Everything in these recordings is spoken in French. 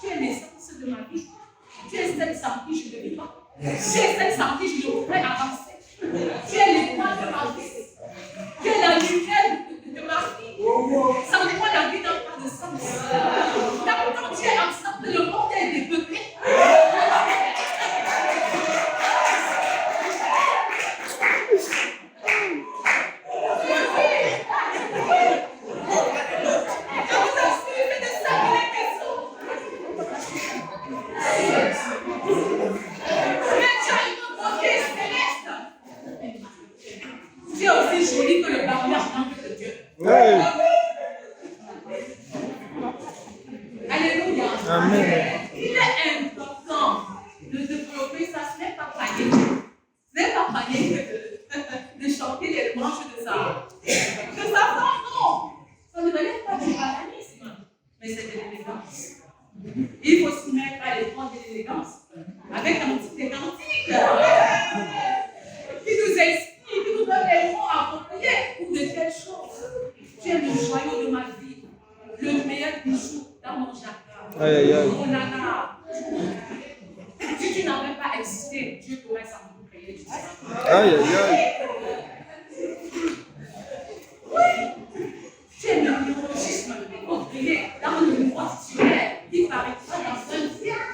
Tu es l'essence de ma vie. Tu es celle sans qui je ne vis pas. Tu es celle sans qui je ne pourrais avancer. Tu es l'étoile de ma vie. Tu es la lumière de ma vie. Sans toi, la vie n'a pas de sens. Quand tu es ensemble, le monde est dépeuplé. Tu es aussi joli que le parfum de Dieu. Hey. Alléluia. Amen. Il est important de développer ça. Ce n'est pas pareil. Ce n'est pas pareil de chanter les louanges de ça. De sa femme, non. Ça ne relève pas du paganisme, mais c'est de l'élégance. Il faut se mettre à l'épreuve de l'élégance avec un petit cantique qui nous explique, qui nous donne les mots appropriés pour de telles choses. Tu es le joyau de ma vie, le meilleur bijou dans mon jardin. Aïe, aïe, aïe. Mon nana. Si tu n'avais pas existé, Dieu pourrait s'en créer. Aïe, aïe, aïe. Oui. Tu es le néologisme écouté dans le mouvement titulaire qui paraîtra dans un ciel.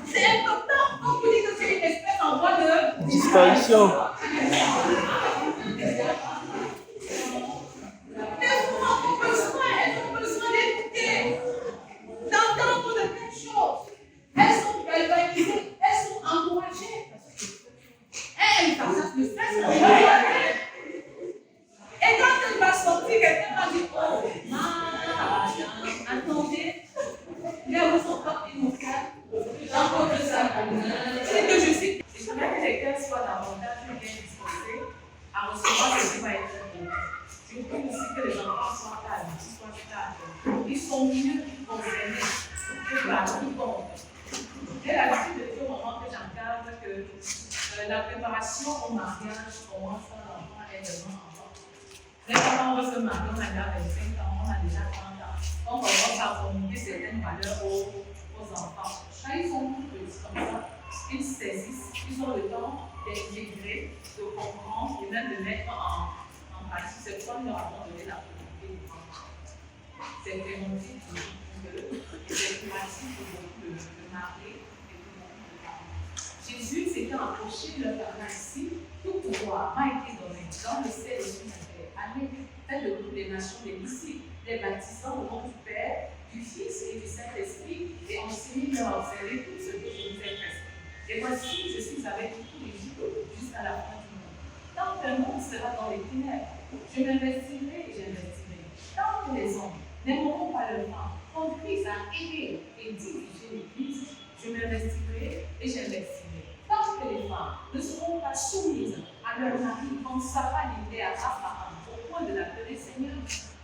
C'est important quand vous dites que c'est une espèce en voie de Disparition. Elles ont besoin d'écouter, d'entendre de telles choses. Elles sont galvanisées, elles sont encouragées. Elles partagent le stress. Et quand elle va sortir, quelqu'un va dire, oh, madame, attendez, mais où sont pas immortels dans votre salle. C'est que je sais. Je voudrais que les cœurs soient davantage bien disposés à recevoir ce qui va être bon. Je veux aussi que les enfants soient calmes, qu'ils soient stables. Ils sont mieux concernés que par quiconque. J'ai l'habitude de dire au moment que j'encadre que la préparation au mariage commence quand l'enfant est vraiment enfant. Dès qu'on va se marier, on a déjà 25 ans, on a déjà 30 ans. On commence à communiquer certaines valeurs aux enfants. Quand ils sont tout petits comme ça, ils saisissent, ils ont le temps d'intégrer, de comprendre et même de mettre en pratique. C'est pourquoi nous leur avons donné la priorité des enfants. C'est préventif pour eux, c'est pratique pour beaucoup de mariés et pour beaucoup de parents. Jésus s'était approché de leur pharmacie, tout pouvoir m'a été donné dans le ciel et sur la terre. Allez, faites de toutes les nations des disciples, les baptisants au nom du Père, du Fils et du Saint-Esprit, et enseignez-leur à observer tout ce que je vous ai prescrit. Et voici, je suis avec vous tous les jours jusqu'à la fin du monde. Tant que le monde sera dans les ténèbres, je m'investirai et j'investirai. Tant que les hommes n'aimeront pas leur temps, compris à aider et diriger l'Église, je m'investirai et j'investirai. Tant que les femmes ne seront pas soumises à leur mari comme Sarah l'était à Abraham au point de l'appeler Seigneur,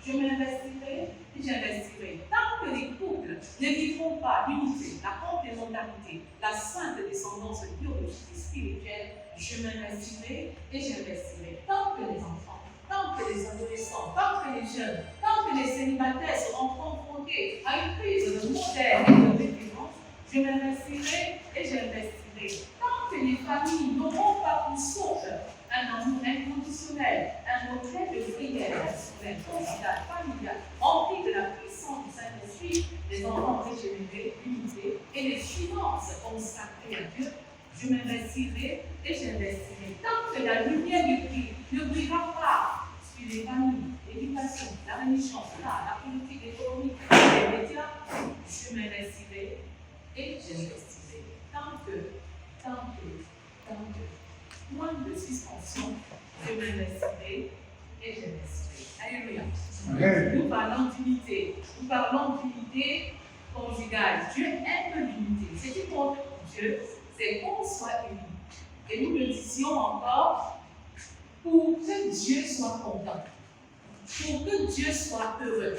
je m'investirai et j'investirai. Tant que les couples ne vivront pas l'unité, la complémentarité, la sainte descendance biologique et spirituelle, je m'investirai et j'investirai. Tant que les enfants, tant que les adolescents, tant que les jeunes, tant que les célibataires seront confrontés à une crise de modèle et de référence, je m'investirai et j'investirai. Tant que les familles n'auront pas pour source un amour inconditionnel, un modèle de prière personnelle, conjugale, familiale, rempli de la puissance du Saint-Esprit, des enfants régénérés, unités, et les finances consacrées à Dieu, je m'investirai et j'investirai. Tant que la lumière du Christ ne brillera pas sur les familles, l'éducation, la religion, la politique, l'économie, les médias, je m'investirai et j'investirai. Tant que, moins de suspension, je m'investirai et j'investirai. Alléluia. Nous parlons d'unité. Nous parlons d'unité conjugale. Dieu aime l'unité. Ce qui compte pour Dieu, c'est qu'on soit unis. Et nous le disions encore, pour que Dieu soit content, pour que Dieu soit heureux,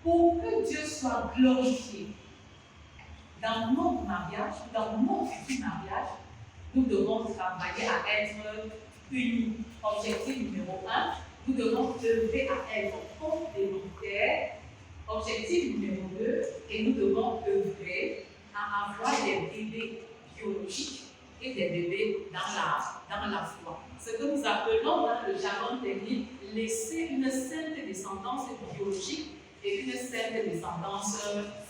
pour que Dieu soit glorifié. Dans notre mariage, dans nos futurs mariages, nous devons travailler à être unis. Objectif numéro 1, nous devons œuvrer à être complémentaires. Objectif numéro 2, et nous devons œuvrer à à avoir des bébés biologiques et des bébés dans la foi. Ce que nous appelons dans le jargon technique laisser une sainte descendance biologique et une sainte descendance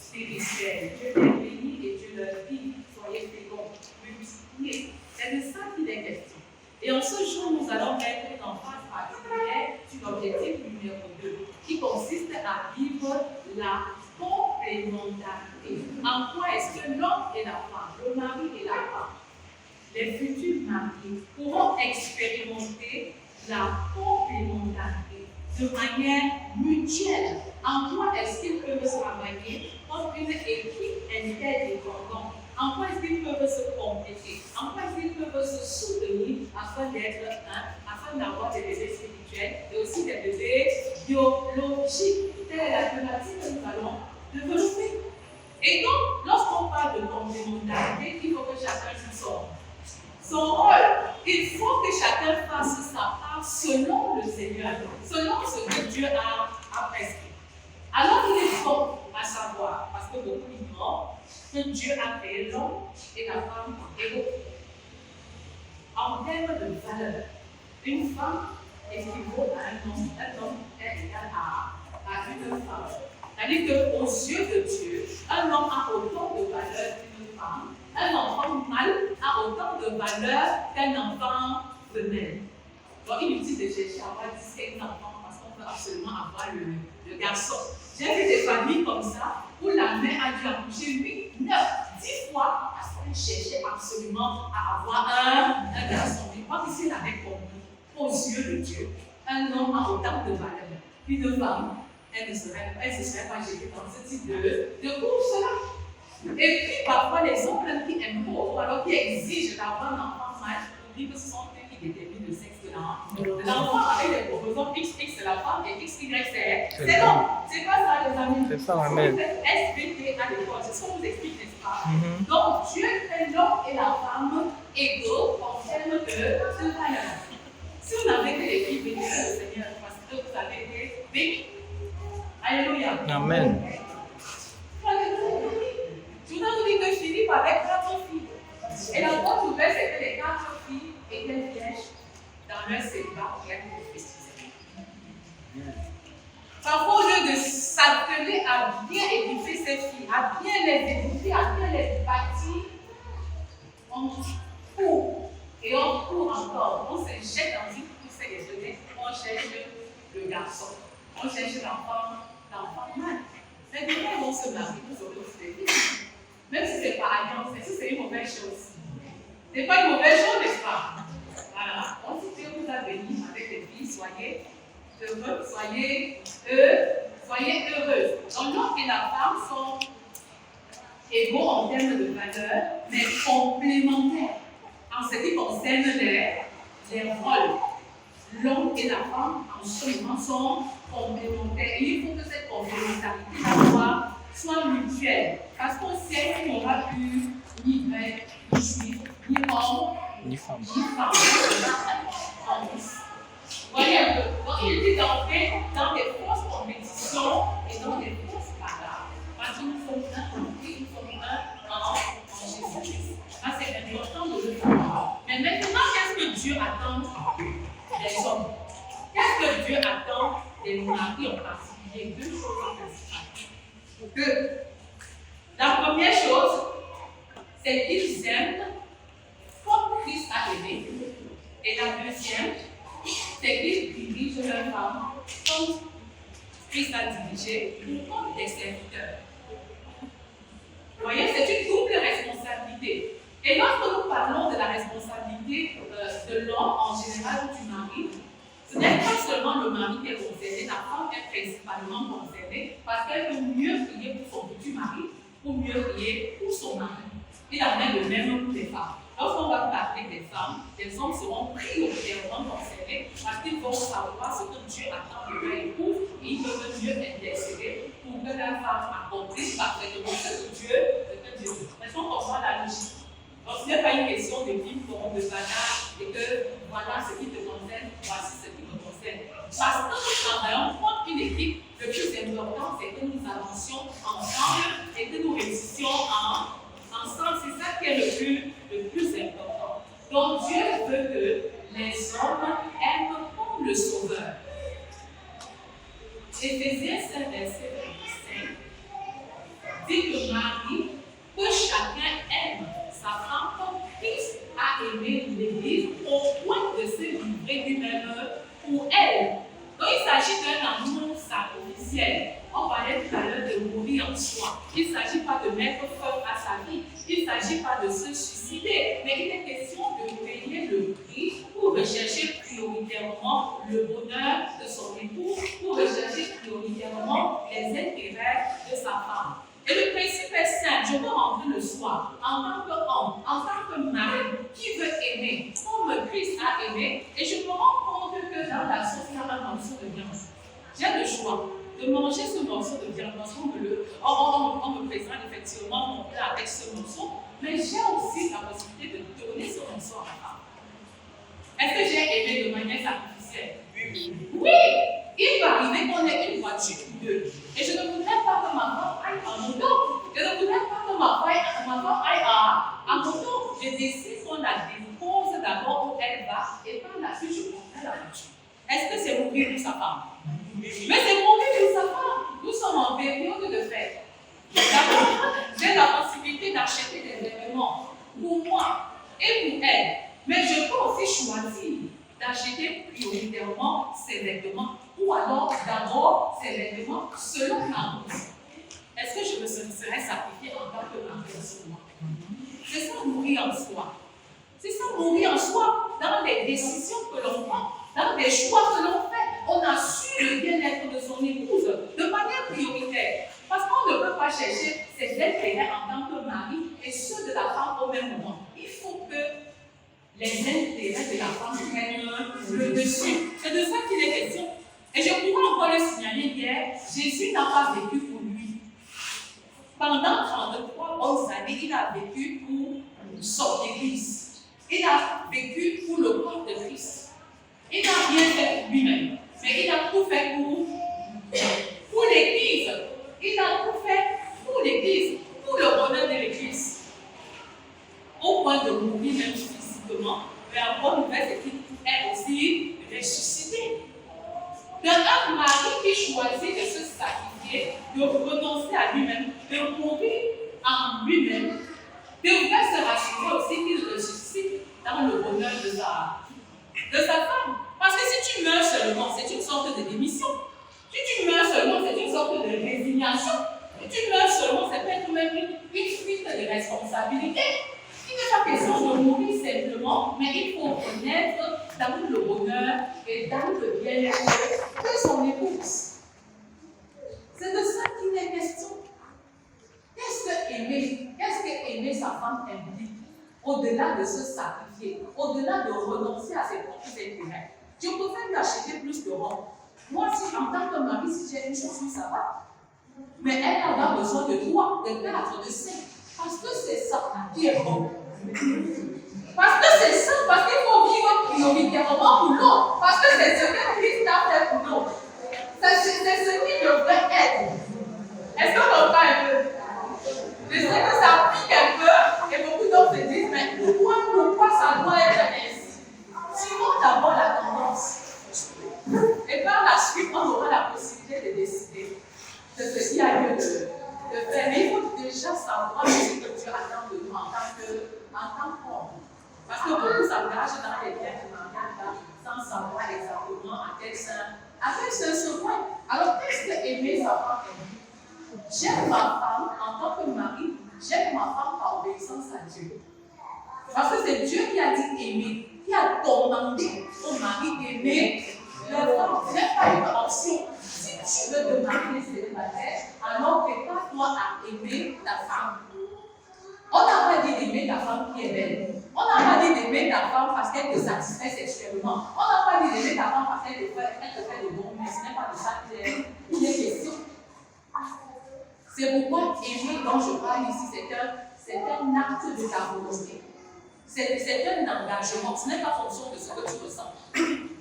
spirituelle. Dieu les bénit et Dieu leur dit, soyez féconds, multipliez. C'est de ça qu'il est question. Et en ce jour, nous allons mettre une emphase particulière sur l'objectif numéro 2, qui consiste à vivre la complémentarité. En quoi est-ce que l'homme et la femme, le mari et la femme, les futurs mariés pourront expérimenter la complémentarité de manière mutuelle. En quoi est-ce qu'ils peuvent travailler comme une équipe interdépendante? En quoi est-ce qu'ils peuvent se compléter? En quoi est-ce qu'ils peuvent se soutenir afin d'être un, afin d'avoir des bébés spirituels et aussi des bébés biologiques? Telle est la thématique que nous allons développer. Et donc, lorsqu'on parle de complémentarité, il faut que chacun joue son rôle. Il faut que chacun fasse sa part selon le Seigneur, selon ce que Dieu a prescrit. Alors il est bon à savoir, parce que beaucoup ignorent, que Dieu a créé l'homme et la femme égaux. En termes de valeur, une femme équivaut à un homme est égal à une femme. C'est-à-dire qu'aux yeux de Dieu, un homme a autant de valeur qu'une femme. Un enfant mâle a autant de valeur qu'un enfant femelle. Donc, inutile de chercher à avoir 10 enfants parce qu'on veut absolument avoir le garçon. J'ai vu des familles comme ça où la mère a dû accoucher 8, 9, 10 fois parce qu'elle cherchait absolument à avoir un garçon. Je crois qu'ici, elle avait compris. Aux yeux de Dieu, un homme a autant de valeur qu'une femme. Elle ne se serait pas jetée dans ce type de course-là. Et puis parfois les hommes qui aiment beaucoup, alors qui exigent d'avoir un enfant mâle, oublient que ce sont eux qui déterminent le sexe de l'enfant avec les chromosomes XX c'est la femme et XY c'est l'homme. C'est pas ça les amis. C'est ça, amen. SVT à l'école, c'est ce qu'on vous explique, n'est-ce pas? Donc Dieu fait l'homme et la femme égaux en termes de valeur. Si vous n'avez que les filles, bénissez le Seigneur parce que vous avez été bénis. Alléluia. Amen. Je voudrais vous dire que Philippe avait 4 filles. Et la bonne nouvelle, c'est que les 4 filles étaient vierges dans leur célibat qui a été prophétisé. Parfois, au lieu de s'atteler à bien éduquer ces filles, à bien les éduquer, à bien les bâtir, on court. Et on court encore. On se jette dans une course désolée. On cherche le garçon. On cherche l'enfant mâle. Mais demain, ils vont se marier, vous aurez aussi des filles. Même si ce n'est pas alliance, mais si c'est une mauvaise chose. Ce n'est pas une mauvaise chose, n'est-ce pas? Voilà. Donc, si Dieu vous a béni avec des filles, soyez heureux, soyez heureuses. Donc, l'homme et la femme sont égaux en termes de valeur, mais complémentaires en ce qui concerne les rôles. L'homme et la femme, en ce moment, sont complémentaires. Et il faut que cette complémentarité soit mutuelle. Parce qu'on sait qu'il n'y aura plus ni grec, ni juif, ni homme, ni femme. Vous voyez un peu. Donc il dit d'entrer dans des fausses compétitions et dans des fausses bagarres. Parce que nous sommes un en Christ, nous sommes un en Jésus-Christ. Ça, c'est important de le savoir. Mais maintenant, qu'est-ce que Dieu attend des hommes? Qu'est-ce que Dieu attend des maris en particulier? 2 choses principales. La première chose, c'est qu'ils aiment comme Christ a aimé. Et la deuxième, c'est qu'ils dirigent leur femme comme Christ a dirigé, comme des serviteurs. Vous voyez, c'est une double responsabilité. Et lorsque nous parlons de la responsabilité de l'homme en général ou du mari, ce n'est pas seulement le mari qui est concerné, la femme est principalement concernée parce qu'elle peut mieux prier pour son futur mari ou mieux prier pour son mari. Il en est le même pour les femmes. Lorsqu'on va parler des femmes, les hommes seront prioritairement concernés parce qu'ils vont savoir ce que Dieu attend de leur épouse et ils peuvent mieux intercéder pour que la femme accomplisse parfaitement ce que Dieu veut. Est-ce qu'on comprend la logique? Donc ce n'est pas une question de ping-pong, de bagarre et que voilà ce qui te concerne, voici ce qui me concerne. Parce que nous travaillons comme une équipe, le plus important c'est que nous avancions ensemble et que nous réussissions dit que Marie, que chacun aime sa femme comme Christ a aimé l'Église au point de se livrer lui-même pour elle. Donc il s'agit d'un amour sacrificiel. On parlait tout à l'heure de mourir en soi. Il ne s'agit pas de mettre fin à sa vie. Il ne s'agit pas de se suicider. Mais il est question de payer le prix pour rechercher prioritairement le bonheur de son époux, pour rechercher prioritairement les intérêts de sa femme. Et le principe est simple. Je peux rentrer le soir en tant qu'homme, en tant que mari, qui veut aimer, comme Christ a aimé, et je me rends compte que dans la sauce, il y a un morceau de viande. J'ai le choix de manger ce morceau de viande parce qu'on me présente effectivement mon plat avec ce morceau, mais j'ai aussi la possibilité de donner ce morceau à ma femme. Est-ce que j'ai aimé de manière sacrificielle? Oui! Il va arriver qu'on ait une voiture ou deux. Et je ne voudrais pas que ma femme aille en moto. Je ne voudrais pas que ma femme aille en moto. Je décide qu'on la dépose d'abord où elle va et par la suite je prendrai la voiture. Est-ce que c'est mourir pour sa femme? Mais c'est mourir pour sa femme. Nous sommes en période de fête. D'abord, j'ai la possibilité d'acheter des éléments pour moi et pour elle. Mais je peux aussi choisir d'acheter prioritairement ces vêtements ou alors d'abord ces vêtements selon ma bourse. Est-ce que je me serais sacrifiée en tant que mari en soi? C'est ça mourir en soi. C'est ça mourir en soi dans les décisions que l'on prend, dans les choix que l'on fait. On assure le bien-être de son épouse de manière prioritaire. Parce qu'on ne peut pas chercher ses intérêts en tant que mari et ceux de la femme au même moment. Il faut que les intérêts de la femme prennent le dessus. C'est de ça qu'il est question. Et je pourrais encore le signaler hier, Jésus n'a pas vécu pour lui. Pendant 33 bonnes années, il a vécu pour son Église. Il a vécu pour le corps de Christ. Il n'a rien fait pour lui-même, mais il a tout fait pour l'Église. Il a tout fait pour l'Église, pour le bonheur de l'Église. Au point de mourir même physiquement, mais la bonne nouvelle, c'est qu'il est aussi ressuscité. Un mari qui choisit de se sacrifier, de renoncer à lui-même, de mourir en lui-même, devrait se rassurer aussi qu'il ressuscite dans le bonheur de sa femme. Parce que si tu meurs seulement, c'est une sorte de démission. Si tu meurs seulement, c'est une sorte de résignation. Si tu meurs seulement, c'est peut-être même une fuite de responsabilité. Il n'est pas question de mourir simplement, mais il faut connaître dans le bonheur et dans le bien-être de son épouse. C'est de ça qu'il est question. Qu'est-ce que aimer sa femme implique? Au-delà de se sacrifier, au-delà de renoncer à ses propres intérêts. Je préfère lui acheter plus de robe. Moi, si en tant que mari, si j'ai une chaussure, ça va. Mais elle a besoin de 3, de 4, de 5. Parce que c'est ça qui est bon. Parce que c'est ça, parce qu'il faut vivre prioritairement pour l'autre. Parce que c'est ce que Christ a fait pour l'autre. C'est ce qui devrait être. Est-ce qu'on comprend un peu? Je sais que ça pique un peu et beaucoup d'autres se disent, mais pourquoi ça doit être ainsi? Suivons d'abord la tendance. Et par la suite, on aura la possibilité de décider de ce qu'il y a lieu de faire. Mais il faut déjà savoir ce que Dieu attend de nous en tant qu'homme. Parce que beaucoup s'engagent dans les biens du mariage sans savoir exactement à quel sein se point. Alors, qu'est-ce que aimer sa femme est? J'aime ma femme en tant que mari, j'aime ma femme par obéissance à Dieu. Parce que c'est Dieu qui a dit aimer, qui a commandé au mari d'aimer la femme. Ce n'est pas une option. Si tu veux te marier célibataire, alors prépare-toi à aimer ta femme. On n'a pas dit d'aimer ta femme qui est belle. On n'a pas dit d'aimer ta femme parce qu'elle te satisfait sexuellement. On n'a pas dit d'aimer ta femme parce qu'elle te fait de bons mais ce n'est pas de ça qu'il est question. C'est pourquoi aimer dont je parle ici, c'est un acte de ta volonté. C'est un engagement. Ce n'est pas en fonction de ce que tu ressens.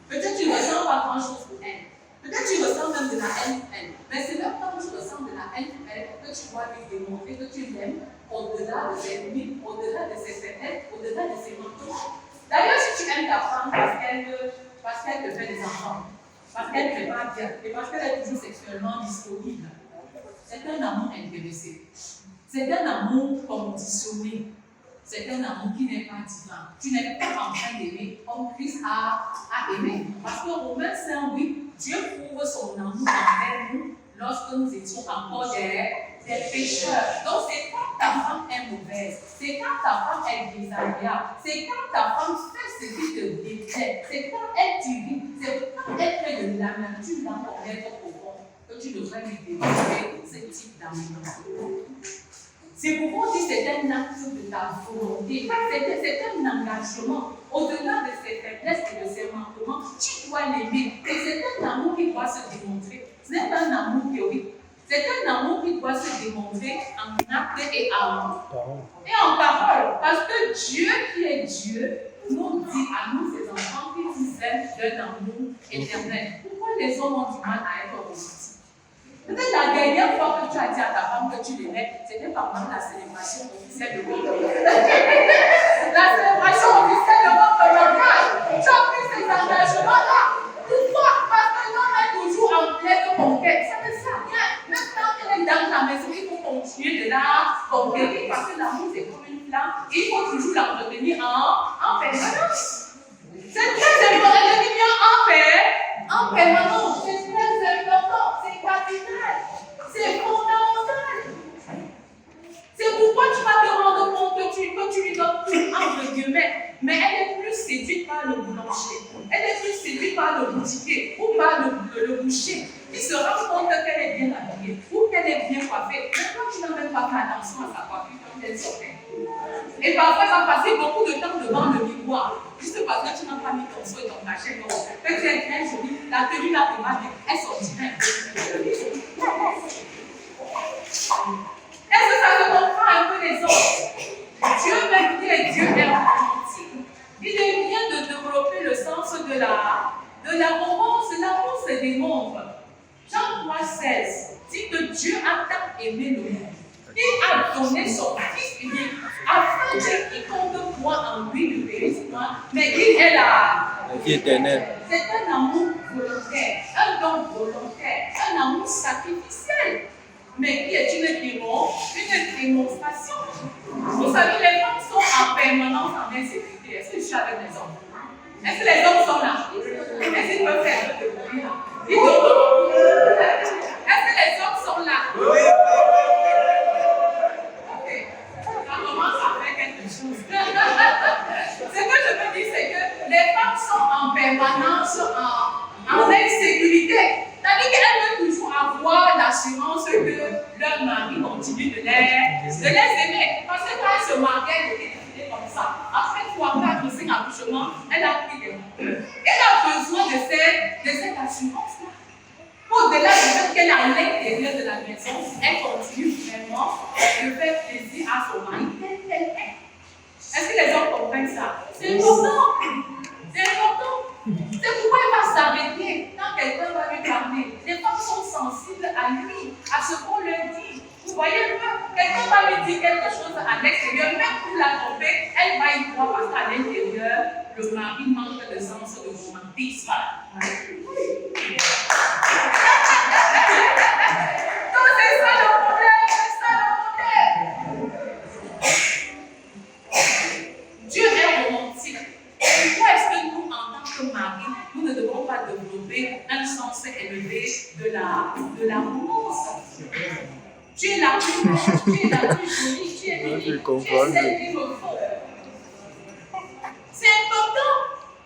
Peut-être tu ne ressens pas grand-chose pour elle. Peut-être tu ressens même de la haine pour elle. Mais c'est même quand tu ressens de la haine pour elle que tu dois lui démontrer que tu l'aimes au-delà de ses limites, au-delà de ses faiblesses, au-delà de ses manques. D'ailleurs, si tu aimes ta femme parce qu'elle te fait des enfants, parce qu'elle ne fait pas bien, et parce qu'elle est toujours sexuellement disponible, c'est un amour intéressé. C'est un amour conditionné. C'est un amour qui n'est pas divin. Tu n'es pas en train d'aimer comme Christ a aimé. Parce que Romains 5, oui, Dieu prouve son amour envers nous lorsque nous étions encore des pécheurs. Donc c'est quand ta femme est mauvaise, c'est quand ta femme est désagréable, c'est quand ta femme fait ce qui te déplaît, c'est quand elle t'irrite, c'est quand elle fait de l'amertume dans ton être profond que tu devrais lui démontrer ce type d'amour. C'est pourquoi on dit que c'est un acte de ta volonté, c'est un engagement. Au-delà de ses faiblesses et de ses manquements, tu dois l'aimer. Et c'est un amour qui doit se démontrer. Ce n'est pas un amour théorique. C'est un amour qui doit se démontrer en acte et en parole. Parce que Dieu qui est Dieu nous dit à nous, ses enfants, qu'il nous aime d'un amour éternel. Pourquoi les hommes ont du mal à être romantiques? Peut-être la dernière fois que tu as dit à ta femme que tu l'aimais, c'était pendant la célébration officielle de votre mariage. La célébration officielle de votre mariage. Tu as pris ces engagements-là. Pourquoi? Parce que l'homme est toujours en pleine conquête. Ça ne sert à rien. Maintenant qu'elle est dans la maison, il faut continuer de la conquérir. Parce que l'amour, c'est comme une flamme. Il faut toujours l'entretenir en permanence. C'est très important de vivre en permanence. C'est très important. C'est capital. C'est fondamental. C'est pourquoi tu vas te rendre compte que tu lui donnes tout entre guillemets. Mais elle est plus séduite par le boulanger. Elle est plus séduite par le boutiquier ou par le boucher. Il se rend compte qu'elle est bien habillée ou qu'elle est bien coiffée. Maintenant, tu n'as même pas fait attention à sa coiffure quand elle sortait. Et parfois, ça va passer beaucoup de temps devant le miroir. Juste parce que tu n'as pas mis ton seau et ton cachet. Donc, que tu es très jolie, la tenue là te va bien. Elle sortira un peu. Est-ce que ça te comprend un peu les autres? Dieu même qui est Dieu est romantique. Il est bien de développer le sens de la romance. L'amour se démontre. Jean 3,16 dit que Dieu a tant aimé le monde. Il a donné son Fils unique afin que quiconque croit en lui ne périsse point, mais qu'il ait la vie éternelle. C'est un amour volontaire, un don volontaire, un amour sacrificiel, mais qui est une démonstration. Vous savez, les femmes sont en permanence en insécurité. Est-ce que je suis avec les hommes? Est-ce que les hommes sont là? Est-ce qu'ils peuvent faire un peu de bruit là? Est-ce que les hommes sont là? Oui. Ok. Ça commence à faire quelque chose. Ce que je veux dire, c'est que les femmes sont en permanence en insécurité. C'est-à-dire qu'elles veulent toujours avoir l'assurance que leur mari continue de les aimer. Parce que quand elle se mariait, elle était décidée comme ça. Après 3, 4, 5 accouchements, elle a pris des monteurs. Elle a besoin de cette assurance-là. Au-delà du fait qu'elle est à l'intérieur de la maison, elle continue vraiment de faire plaisir à son mari tel qu'elle est. Est-ce que les hommes comprennent ça? C'est important. C'est important. C'est pourquoi elle va s'arrêter quand quelqu'un va lui parler. Les femmes sont sensibles à lui, à ce qu'on leur dit. Vous voyez, quelqu'un va lui dire quelque chose à l'extérieur, même pour la tromper, elle va y croire parce qu'à l'intérieur, le mari manque de sens de romantisme. Donc c'est ça le problème, c'est ça le problème. Dieu est romantique. Pourquoi est-ce que nous, en tant que mari, nous ne devons pas développer un sens élevé de la romance? Tu es la plus belle, tu es la plus jolie, tu es unique, tu es celle qui me faut. C'est important.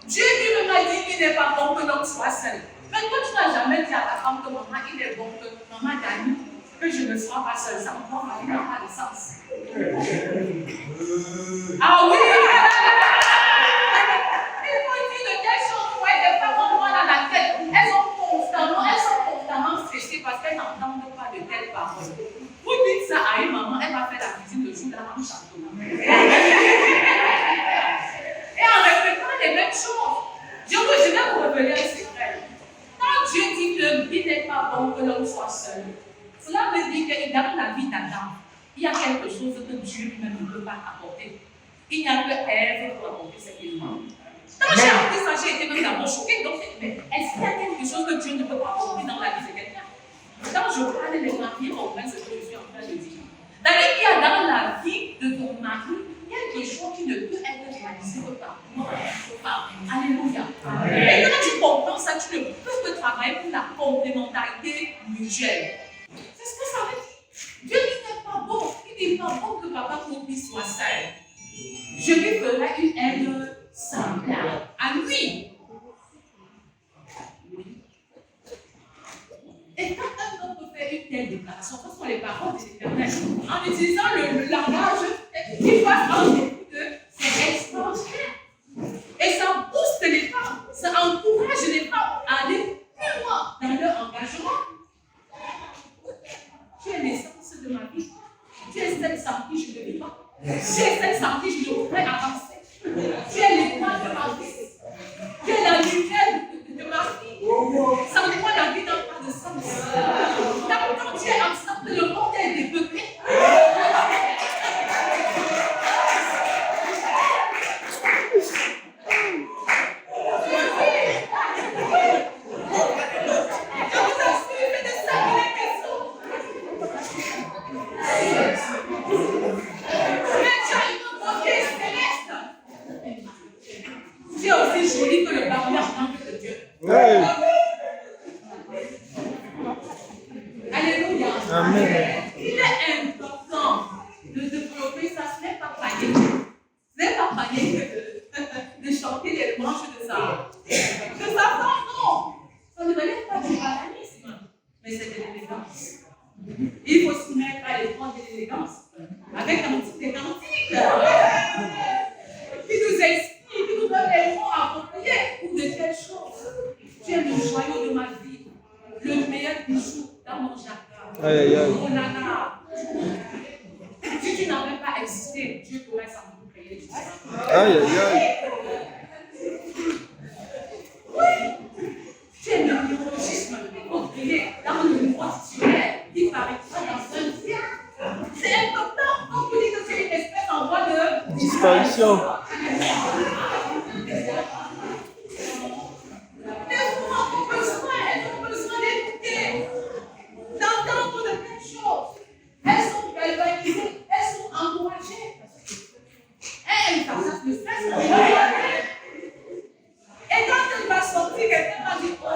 Dieu lui m'a dit qu'il n'est pas bon que l'homme soit seul. Mais toi, tu n'as jamais dit à ta femme que maman, il est bon que maman Dani, que je ne sois pas seule. Ça pour moi, il n'a pas de sens. Ah oui! Il faut dire de quelles choses pour être des femmes en moi dans la tête. Elles sont constamment stressées parce qu'elles n'entendent pas de telles paroles. Vous dites ça à une maman, elle va faire la cuisine le jour là en château. Et en répétant les mêmes choses, je vais vous révéler un secret. Quand Dieu dit qu'il n'est pas bon que l'homme soit seul, cela veut dire que dans la vie d'Adam, il y a quelque chose que Dieu lui-même ne peut pas apporter. Il n'y a que Ève pour apporter cet élément. Quand j'ai appris ça, j'ai été notamment choquée. Donc, mais est-ce qu'il y a quelque chose que Dieu ne peut pas apporter dans la vie de quelqu'un? Quand je parle des mariés, on comprend ce que je suis en train de dire. C'est-à-dire qu'il y a ne peut être réalisé que par moi. Alléluia. Et quand tu comprends ça, tu ne peux que travailler pour la complémentarité mutuelle. C'est ce que ça veut dire. Dieu n'est pas bon. Il n'est pas bon que papa Kopi soit seul. Je lui ferai une aide semblable à lui. Et quand un homme peut faire une telle déclaration, ce sont les paroles de l'Éternel, en utilisant le langage qui passe en début de c'est extraordinaire. Et ça booste les femmes, ça encourage les femmes à aller plus loin dans leur engagement. Tu es l'essence de ma vie. Tu es celle sans qui je ne vis pas. Tu es celle sans qui je ne pourrais avancer. Tu es l'étoile de ma vie. Tu es la lumière de ma vie. Sans moi, la vie n'a pas de sens. Quand tu es absente, le monde est dépeuplé. Tu es aussi joli que le parfait ange de Dieu. Hey. Alléluia. Amen. Il est important de développer ça. Ce n'est pas pareil. Ce n'est pas pareil que de chanter les louanges de ça. De sa femme, non. Ça ne relève pas du paganisme, mais c'est de l'élégance. Il faut s'y mettre à l'épreuve de l'élégance. Avec un petit cantique qui nous explique, qui nous donne les mots appropriés pour de telles choses. Tu es le joyau de ma vie, le meilleur bijou dans mon jardin. Aïe, aïe, aïe. Mon nana. Si tu n'avais pas existé, Dieu pourrait sans doute créer du sang. Aïe, aïe, aïe. Oui. Tu es le néologisme qu'il faut créer dans le mouvement titulaire qui paraîtra dans un siècle. C'est important. On vous dit que c'est une espèce en voie de Disparition. Elles ont besoin d'écouter, d'entendre de telles choses. Elles sont galvanisées, elles sont encouragées. Elles passent le stress. Et quand elle va sortir, quelqu'un va dire oh,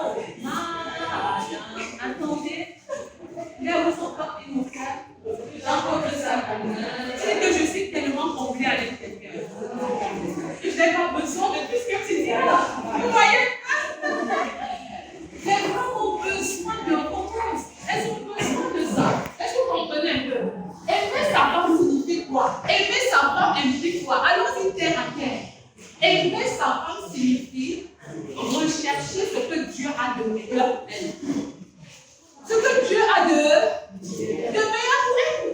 madame, attendez, mais vous sont pas immortels dans votre salle. C'est que je suis tellement comblée à l'intérieur. Je n'ai pas besoin de tout ce que tu dis là. Vous voyez? Les femmes ont besoin de confiance. Elles ont besoin de ça. Est-ce que vous comprenez un peu? Aimer sa femme signifie quoi? Aimer sa femme implique quoi? Allons-y terre à terre. Aimer sa femme signifie rechercher ce que Dieu a de meilleur pour elle. Ce que Dieu a de meilleur pour elle.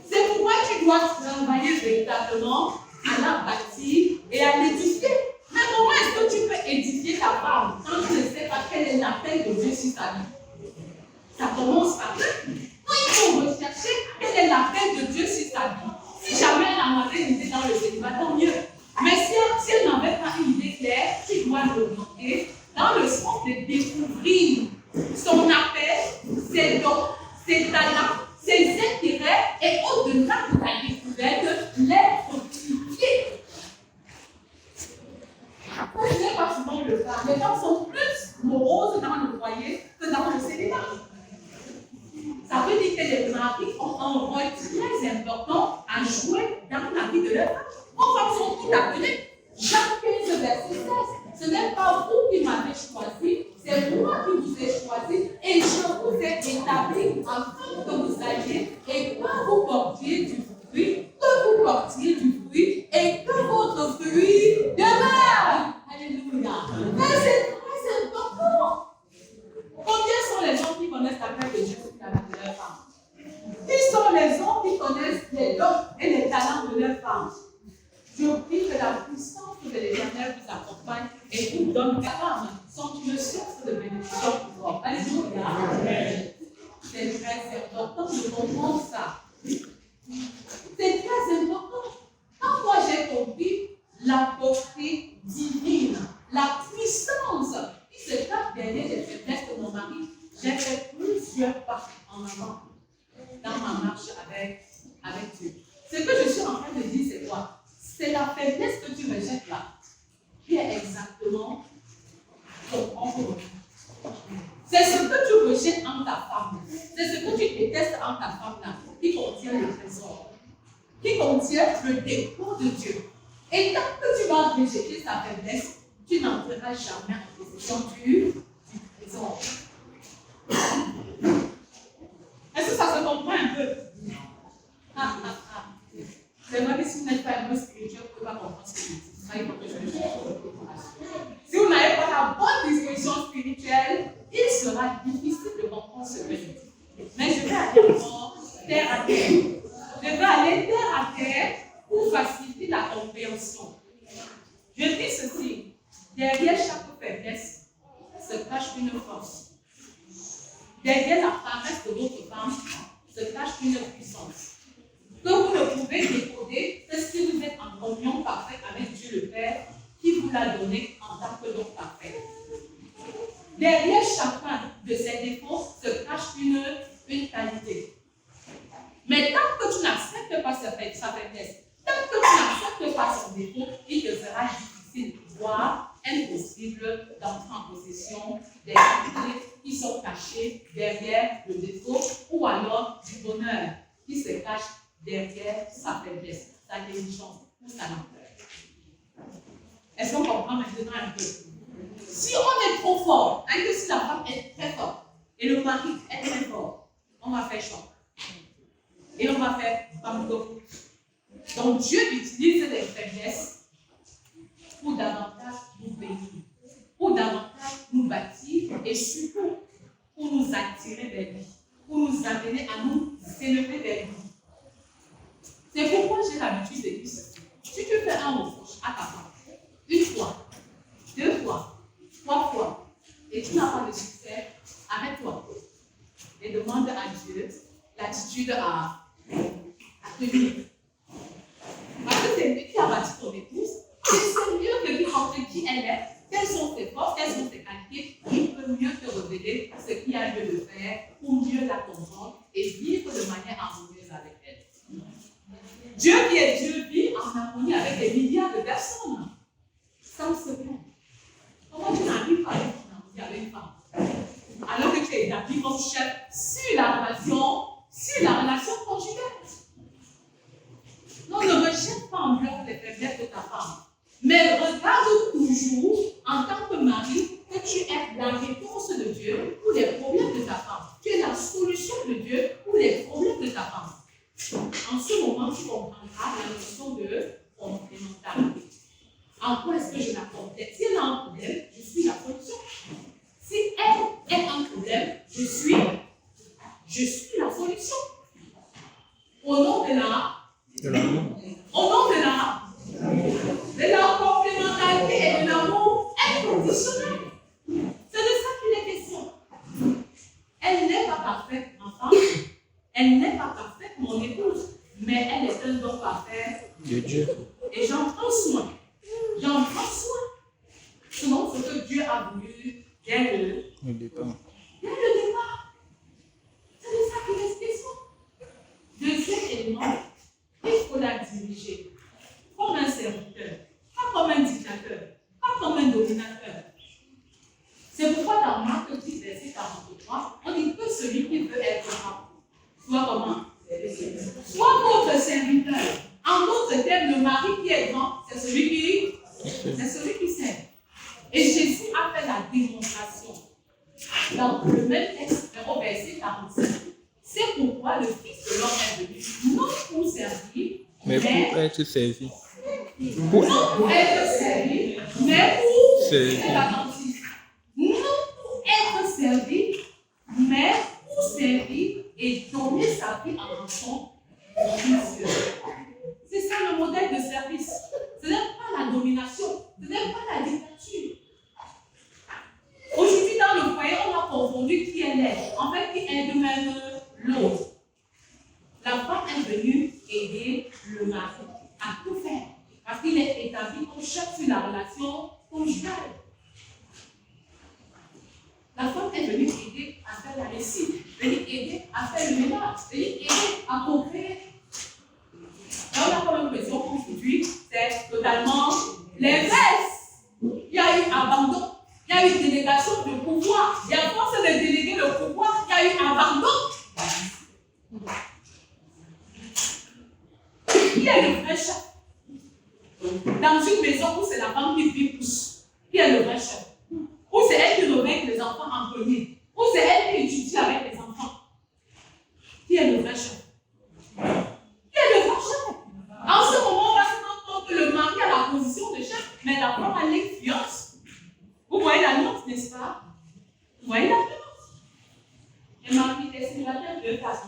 C'est pourquoi tu dois travailler véritablement à la bâtir et à l'édifier. Mais comment est-ce que tu peux édifier ta femme quand tu ne sais pas quel est l'appel de Dieu sur ta vie? Ça commence par là. Donc il faut rechercher quel est l'appel de Dieu sur ta vie. Si jamais elle avait une idée dans le célibat, tant mieux. Mais si elle n'avait pas une idée claire, tu dois l'orienter dans le sens de découvrir son appel, ses dons, ses talents, ses intérêts et au-delà de ta découverte, les fructifier. Ce n'est pas souvent le cas. Les femmes sont plus moroses dans le foyer que dans le célibat. Ça veut dire que les maris ont un rôle très important à jouer dans la vie de leur femme. Vos femmes sont toutes appelées. Jacques 15, verset 16. Ce n'est pas vous qui m'avez choisi, c'est moi qui vous ai choisi et je vous ai établi afin que vous alliez et que vous portiez du fruit, et que votre fruit demeure. Alléluia. Mais c'est très important. Combien sont les gens qui connaissent l'appel de Dieu sur la vie de leur femme? Qui sont les gens qui connaissent les dons et les talents de leur femme? Je prie que la puissance de l'Éternel vous accompagne et vous donne des femmes sont une source de bénédiction pour vous. Alléluia. C'est très important de comprendre ça. C'est très important. Quand moi j'ai compris la portée divine, la puissance qui se cache derrière les faiblesses de mon mari, j'ai fait plusieurs pas en avant dans ma marche avec Dieu. Ce que je suis en train de dire, c'est quoi? c'est la faiblesse que tu rejettes là, qui est exactement ton propre. C'est ce que tu rejettes en ta femme. C'est ce que tu détestes en ta femme là, qui contient le trésor, qui contient le dépôt de Dieu. Et tant que tu vas rejeter sa faiblesse, tu n'entreras jamais en possession du trésor. Est-ce que ça se comprend un peu? C'est vrai que si vous n'êtes pas un peu spirituel, vous ne pouvez pas comprendre ce que je dis. Si vous n'avez pas la bonne disposition spirituelle, il sera difficile de comprendre ce que je dis. Mais je vais aller encore terre à terre. Je vais aller terre à terre pour faciliter la compréhension. Je dis ceci, derrière chaque faiblesse se cache une force. Derrière la paresse de votre femme se cache une puissance que vous ne pouvez décoder que si vous êtes en communion parfaite avec Dieu le Père qui vous l'a donné en tant que don parfait. Derrière chacun de ces défauts se cache une qualité. Mais tant que tu n'acceptes pas sa faiblesse, tant que tu n'acceptes pas son défaut, il te sera difficile, voire impossible d'entrer en possession des qualités qui sont cachées derrière le défaut ou alors du bonheur qui se cache derrière sa faiblesse, sa négligence ou sa lenteur. Est-ce qu'on comprend maintenant un peu? Si on est trop fort, que si la femme est très forte et le mari est très fort, on va faire choc. Et on va faire banco. Donc Dieu utilise les faiblesses pour davantage nous bénir, pour davantage nous bâtir et surtout pour nous attirer vers lui, pour nous amener à nous élever vers lui. C'est pourquoi j'ai l'habitude de dire ceci. Si tu fais un reproche à ta femme, une fois, deux fois, trois fois, et tu n'as pas de succès, arrête-toi et demande à Dieu l'attitude à tenir. Parce que c'est lui qui a bâti ton épouse, c'est mieux que lui montrer qui elle est, quelles sont ses forces, quelles sont ses qualités, il peut mieux te révéler ce qu'il y a lieu de faire pour mieux la comprendre et vivre de manière harmonieuse avec elle. Dieu qui est Dieu vit en harmonie avec des milliards de personnes, sans se plaindre. Comment tu n'arrives pas à être en harmonie avec une femme alors que tu es établi comme chef sur la relation conjugale? Non, ne rejette pas en bloc les faiblesses de ta femme, mais regarde toujours en tant que mari que tu es la réponse de Dieu pour les problèmes de ta femme. Tu es la solution de Dieu pour les problèmes de ta femme. En ce moment, tu comprendras la notion de complémentarité. En quoi est-ce que je la complète? Si elle a un problème, je suis la solution. Si elle a un problème, je suis la solution. Au nom de la complémentarité et de l'amour inconditionnel. C'est de ça qu'il est question. Elle n'est pas parfaite, ma femme. Elle n'est pas parfaite, mon épouse. Mais elle est un don parfait de Dieu. Et j'en prends soin. J'en prends soin. Selon ce que Dieu a voulu dès le départ. Dès le départ. C'est de ça qu'il est question. Deuxième élément, il faut la diriger comme un serviteur, pas comme un dictateur, pas comme un dominateur. C'est pourquoi dans Marc 10, verset 43, on dit que celui qui veut être grand, soit comment? Soit votre serviteur. En d'autres termes, le mari qui est grand, c'est celui qui sert. Et Jésus a fait la démonstration. Dans le même texte, au verset 45. C'est pourquoi le Fils de l'homme est venu, non pour servir, mais pour être servi. Non pour être servi, mais pour servir. Non pour être servi, mais pour servir et donner sa vie en rançon pour Dieu. C'est ça le modèle de service. Ce n'est pas la domination, ce n'est pas la dictature. Aujourd'hui, dans le foyer, on a confondu qui elle est. En fait, qui aide même l'autre. La femme est venue aider le mari à tout faire. Parce qu'il est établi comme chef sur la relation conjugale. est le vrai chef? Dans une maison où c'est la femme qui vit plus, qui est le vrai chef? Ou c'est elle qui réveille les enfants en premier? Ou c'est elle qui étudie avec les enfants? Qui est le vrai chef? Qui est le vrai chef? En ce moment, on va se rendre compte que le mari a la position de chef, mais la femme a l'influence. Vous voyez la nuance, n'est-ce pas? Vous voyez la nuance? Et mari est célibataire de façon.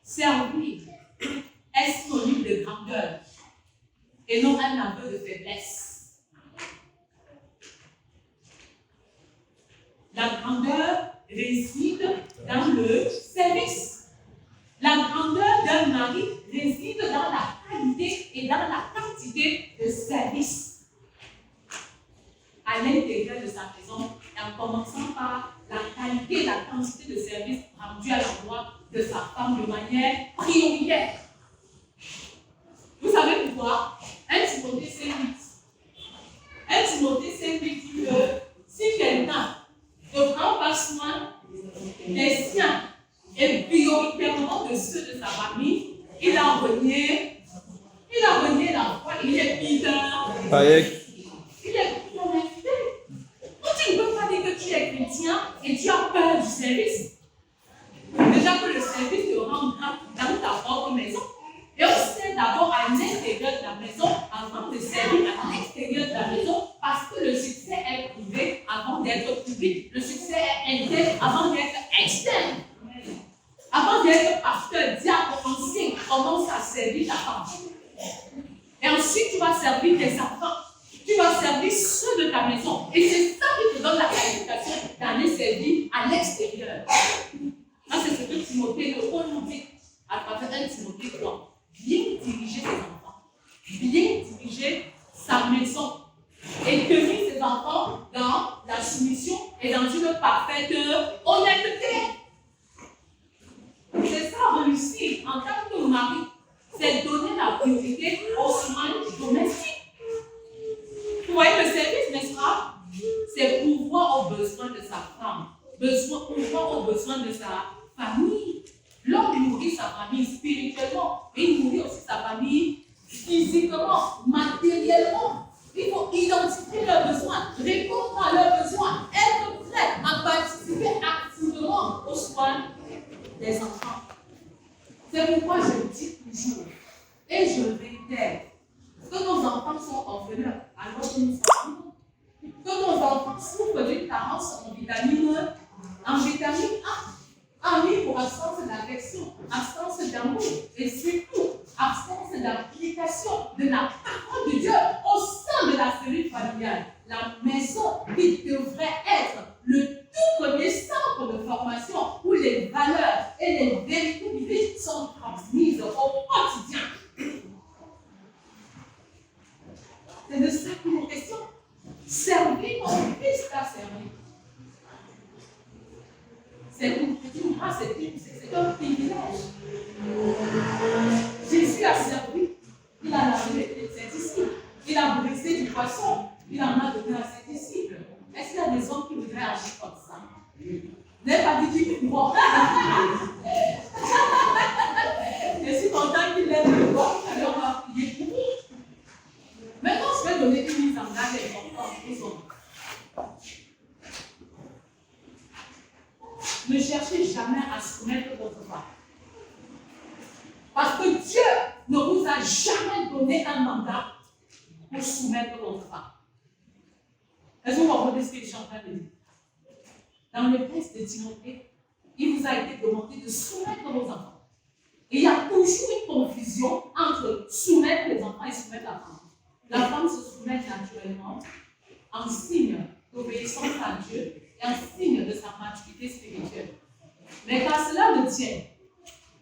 Servir est synonyme de grandeur et non un aveu de faiblesse. La grandeur réside dans le service. La grandeur d'un mari réside dans la qualité et dans la quantité de service à l'intérieur de sa maison, en commençant par la qualité et la quantité de service rendus à l'endroit de sa femme de manière prioritaire. Vous savez pourquoi? 1 Timothée 5:8. 1 Timothée 5:8 dit que si quelqu'un ne prend pas soin des siens et prioritairement de ceux de sa famille, il a renié la foi, il est pideur. Il est convaincu. Tu ne peux pas dire que tu es chrétien et tu as peur du service. Déjà que le service te rend dans ta propre maison. Et on sert d'abord à l'intérieur de la maison avant de servir à l'extérieur de la maison parce que le succès est privé avant d'être public. Le succès est interne avant d'être externe. Avant d'être pasteur, diacre, enseigne, commence à servir ta femme. Et ensuite, tu vas servir tes enfants. Tu vas servir ceux de ta maison. Et c'est ça qui te donne la qualification d'aller servir à l'extérieur. Ça, c'est ce que Timothée, le Paul nous dit à travers 1 Timothée 3. Bien diriger ses enfants. Bien diriger sa maison. Et tenir ses enfants dans la soumission et dans une parfaite honnêteté. C'est ça, réussir en tant que mari. C'est donner la priorité aux soins domestiques. Vous voyez le service, n'est-ce pas? C'est pourvoir aux besoins de sa femme. Pourvoir aux besoins de sa famille. L'homme nourrit sa famille spirituellement. Il nourrit aussi sa famille physiquement, matériellement. Il faut identifier leurs besoins, répondre à leurs besoins, être prêt à participer activement aux soins des enfants. C'est pourquoi je dis toujours, et je réitère, que nos enfants sont orphelins alors que nous sommes, que nos enfants souffrent d'une carence en vitamine A, oui, pour absence d'affection, absence d'amour et surtout absence d'application de la parole de Dieu au sein de la cellule familiale. La maison qui devrait être le tout premier centre de formation où les valeurs et les vérités bibliques sont transmises au quotidien. C'est de ça qu'il est question. Servir comme Christ a servi. C'est une grâce, c'est un privilège. Jésus a servi, il a lavé ses disciples, il a brisé du poisson, il en a donné à ses disciples. Est-ce qu'il y a des hommes qui voudraient agir comme ça? Vous n'avez pas dit qu'il bon. Je suis content qu'il lève le doigt, alors on va prier pour vous. Maintenant, je vais donner une mise en garde importante aux hommes. Ne cherchez jamais à soumettre votre femme. Parce que Dieu ne vous a jamais donné un mandat pour soumettre votre femme. Est-ce que vous comprenez ce que je suis en train de dire? Dans le texte de Timothée, il vous a été demandé de soumettre vos enfants. Et il y a toujours une confusion entre soumettre les enfants et soumettre la femme. La femme se soumet naturellement en signe d'obéissance à Dieu et en signe de sa maturité spirituelle. Mais quand cela ne tient,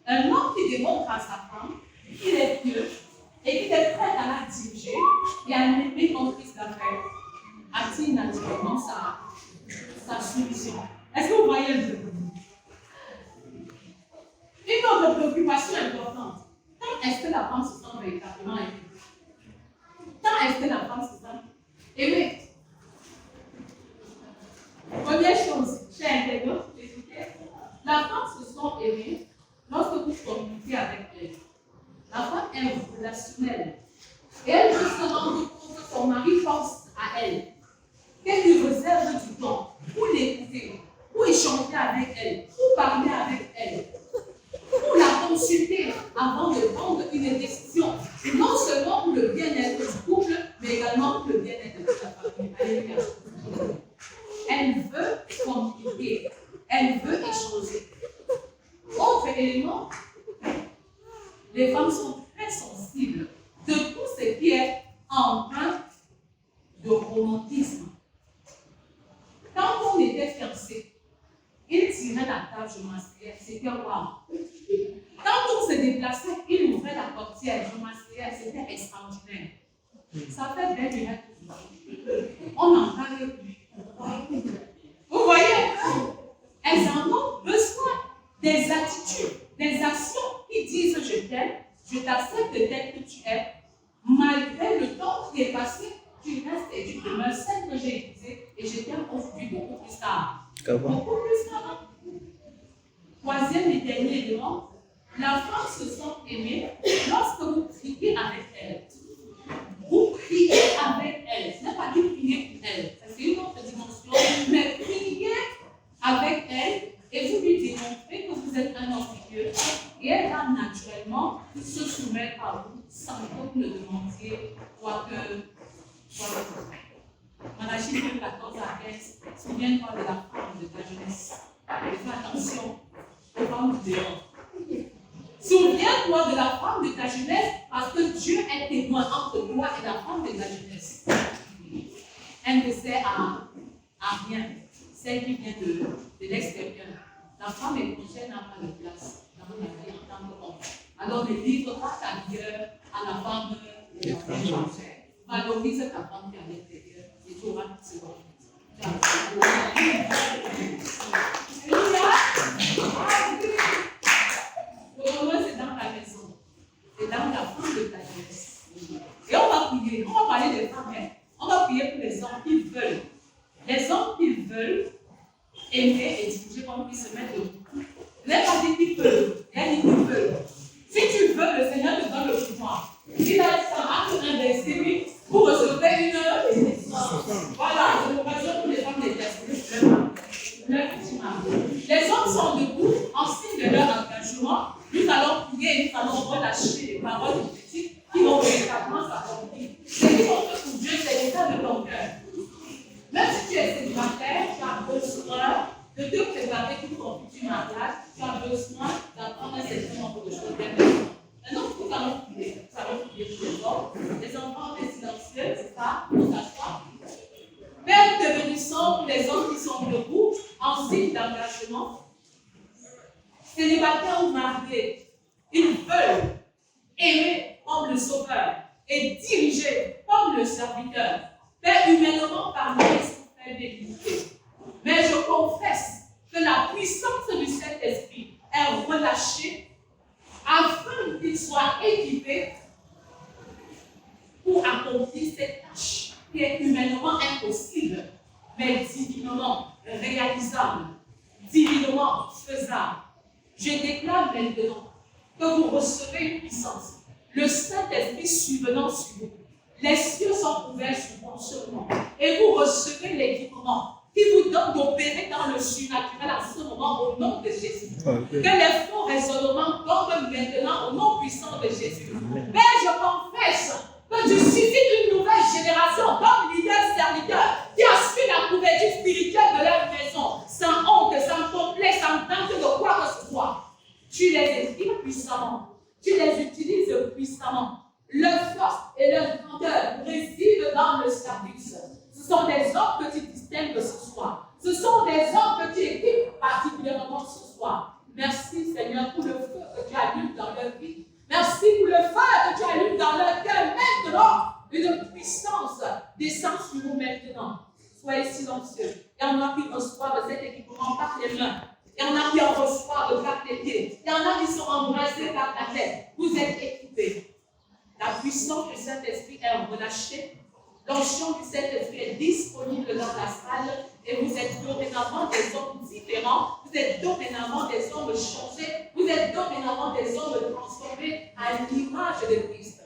un homme qui démontre à sa femme qu'il est pieux et qu'il est prêt à la diriger et à l'aimer comme Christ l'a fait, attire naturellement sa soumission. Est-ce que vous voyez le jeu? Une autre préoccupation importante. Quand est-ce que la femme se sent véritablement aimée? Quand est-ce que la femme se sent aimée? Première chose, chers internautes, écoutez, la femme se sent aimée lorsque vous communiquez avec consulter avant de prendre une décision, non seulement pour le bien-être du couple, mais également pour le bien-être de toute la famille. Alléluia. Elle veut communiquer, elle veut échanger. Autre élément, les femmes sont très sensibles de tout ce qui est empreint de romantisme. Quand on était fiancés, il tirait la table, je m'asseyais, c'était waouh. Quand on se déplaçait, il ouvrait la portière, je m'asseyais, c'était extraordinaire. Ça fait belle durée. On n'en parle plus. Vous voyez, elles en ont besoin des attitudes, des actions qui disent je t'aime, je t'accepte tel que tu es, malgré le temps qui est passé, tu restes et tu demeures celle que j'ai épousée et je t'aime aujourd'hui beaucoup plus tard. Beaucoup plus tard. Troisième et dernier élément, la femme se sent aimée lorsque vous priez avec elle. Vous priez avec elle. Ce n'est pas que prier pour elle. C'est une autre dimension. Mais priez avec elle et vous lui démontrez que vous êtes un homme Dieu. Et elle va naturellement se soumettre à vous sans que vous ne demandiez quoi que Malachie 14 à 15. Souviens-toi de la femme de ta jeunesse. Et fais attention aux femmes du dehors. Souviens-toi de la femme de ta jeunesse parce que Dieu est témoin entre toi et la femme de ta jeunesse. Elle ne sert à rien. Celle qui vient de l'extérieur. La femme étrangère n'a pas de place dans la vie en tant qu'homme. Alors ne livre pas ta vigueur à la femme étrangère. Valorise ta femme qui est à l'intérieur et tu auras tout ce qu'on le moment, c'est dans ta maison. C'est dans la femme de ta jeunesse. Et on va prier. On va parler des femmes. On va prier pour les hommes qui veulent. Les hommes qui veulent aimer et diriger comme ils se mettent debout. Les femmes qui peuvent. Il y a dit qui veulent. Si tu veux, le Seigneur te donne le pouvoir. Il a dit ça acte inversé pour recevoir une voilà, c'est l'occasion pour les femmes d'exercer leur petit mari. Les hommes sont debout en signe de leur engagement. Nous allons prier et nous allons relâcher les paroles prophétiques qui vont véritablement s'accomplir. Ce qui sont faits pour Dieu, c'est l'état de ton cœur. Même si tu es célibataire, tu as besoin de te préparer pour ton futur mariage. Tu as besoin d'apprendre un certain nombre de choses. Maintenant, nous allons prier. Nous allons prier pour les hommes. Les enfants, les silencieux, c'est ça, on s'assoit. Père, te bénissons pour les hommes qui sont debout en signe d'engagement. Célibataires ou mariés, ils veulent aimer comme le Sauveur et diriger comme le serviteur. Père, humainement parmi ils sont très débilités. Mais je confesse que la puissance du Saint-Esprit est relâchée afin qu'ils soient équipés pour accomplir cette tâche qui est humainement impossible, mais divinement réalisable, divinement faisable. Je déclare maintenant que vous recevez une puissance, le Saint-Esprit survenant sur vous. Les cieux sont ouverts sur vous et vous recevez l'équipement qui vous donne d'opérer dans le surnaturel à ce moment au nom de Jésus. Que les faux raisonnements tombent maintenant au nom puissant de Jésus. Mais je confesse que tu suscites une nouvelle génération d'hommes leaders, serviteurs qui assurent la couverture spirituelle de leur maison, sans honte, sans complexe, sans crainte de quoi que ce soit. Tu les équimes puissamment, tu les utilises puissamment. Leur force et leur grandeur résident dans le service. Ce sont des hommes que tu distingues ce soir. Ce sont des hommes que tu équipes particulièrement ce soir. Merci Seigneur pour le feu que tu allumes dans leur vie. Merci pour le feu que tu allumes dans leur cœur maintenant. Une puissance descend sur nous maintenant. Soyez silencieux. Il y en a qui reçoivent cet équipement par les mains. Il y en a qui en reçoivent par les pieds. Il y en a qui sont embrassés par la tête. Vous êtes équipés. La puissance du Saint-Esprit est relâchée. L'onction du Saint-Esprit est disponible dans la salle et vous êtes dorénavant des hommes différents. Vous êtes dorénavant des hommes changés. Vous êtes dorénavant des hommes transformés à l'image de Christ.